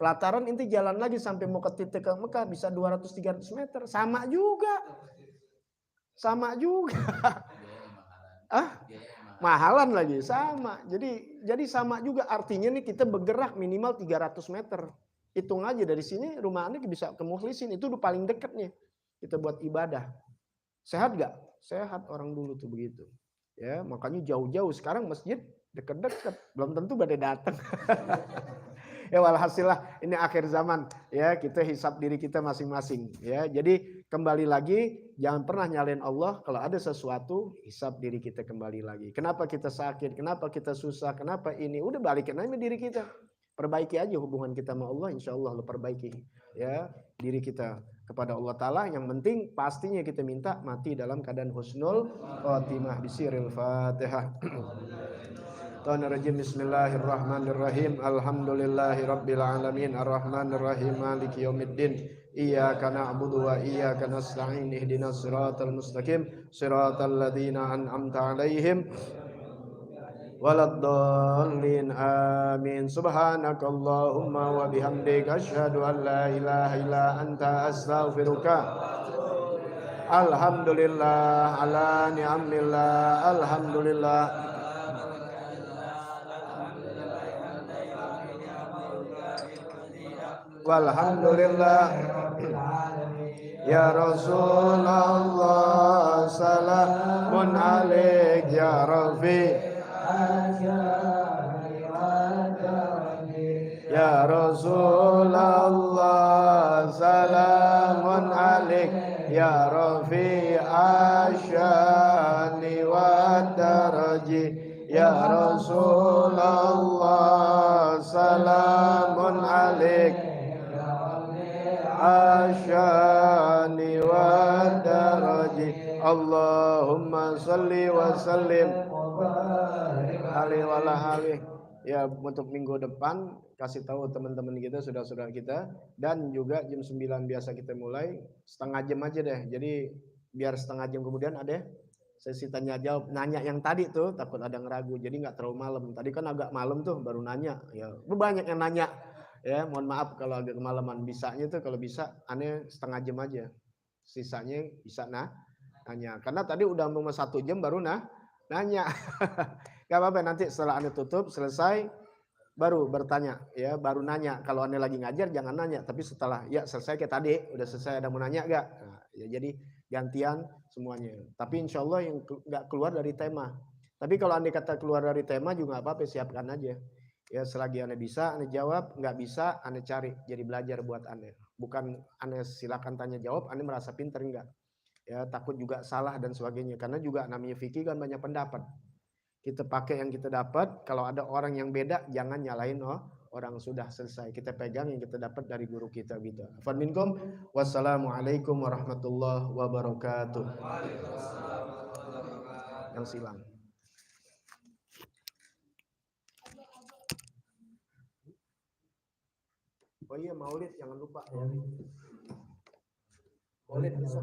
Pelataran inti jalan lagi sampai mau ke titik ke Mekah bisa 200-300 meter. Sama juga. Sama juga. Mahalan lagi sama. Jadi sama juga, artinya nih kita bergerak minimal 300 meter. Hitung aja dari sini rumah Anda bisa ke Mukhlisin, itu udah paling deket nih. Kita buat ibadah. Sehat gak? Sehat, orang dulu tuh begitu. Ya, makanya jauh-jauh, sekarang masjid deket-deket, belum tentu pada datang. Ya walhasil lah, ini akhir zaman ya, kita hisap diri kita masing-masing ya. Jadi kembali lagi, jangan pernah nyalain Allah. Kalau ada sesuatu, hisap diri kita kembali lagi. Kenapa kita sakit, kenapa kita susah, kenapa ini, udah balikin aja diri kita. Perbaiki aja hubungan kita sama Allah, insya Allah lo perbaiki ya diri kita kepada Allah Ta'ala. Yang penting pastinya kita minta mati dalam keadaan husnul khotimah. Bisiril Fatihah. Bismillahirrahmanirrahim. Alhamdulillahi rabbil alamin. Arrahmanirrahim. Maliki yaumiddin. Iyyaka na'budu wa iyyaka nasta'in. Ihdinas siratal mustaqim. Siratal ladzina an'amta 'alaihim waladdallin. Amin. Subhanakallahumma wa bihamdika asyhadu an la ilaha illa anta astaghfiruka. Alhamdulillah ala ni'amillah. Alhamdulillah. Walhamdulillah. Ya Rasulullah salamun alaik ya Rafi. Ya Rasulullah salamun alaik ya Rafi asyani wa daraji. Ya Rasulullah salamun alaik asyani wa daraji. Allahumma salli wa sallim alaihi wa alihi. Ya, untuk minggu depan kasih tahu teman-teman kita, saudara-saudara kita, dan juga jam 9 biasa kita mulai, setengah jam aja deh. Jadi biar setengah jam kemudian ada sesi tanya jawab. Nanya yang tadi tuh takut ada yang ragu, jadi nggak terlalu malam. Tadi kan agak malam tuh baru nanya. Ya, banyak yang nanya. Ya, mohon maaf kalau agak kemalaman. Bisanya tuh kalau bisa aneh setengah jam aja. Sisanya bisa nanya. Karena tadi udah mau 1 jam baru nanya. Gak apa-apa, nanti setelah aneh tutup selesai baru bertanya ya, baru nanya. Kalau aneh lagi ngajar jangan nanya, tapi setelah ya selesai kayak tadi udah selesai ada mau nanya gak? Nah, ya, jadi gantian semuanya. Tapi insya Allah yang nggak keluar dari tema. Tapi kalau aneh kata keluar dari tema juga nggak apa-apa, siapkan aja. Ya selagi aneh bisa aneh jawab, nggak bisa aneh cari, jadi belajar buat aneh. Bukan aneh silakan tanya jawab aneh merasa pinter, enggak. Ya takut juga salah dan sebagainya, karena juga namanya fikih kan banyak pendapat. Kita pakai yang kita dapat. Kalau ada orang yang beda jangan nyalain orang sudah selesai. Kita pegang yang kita dapat dari guru kita gitu. Afwan minkum. Wassalamualaikum warahmatullahi wabarakatuh. Yang silang. Oh iya, Maulid jangan lupa. Maulid besok.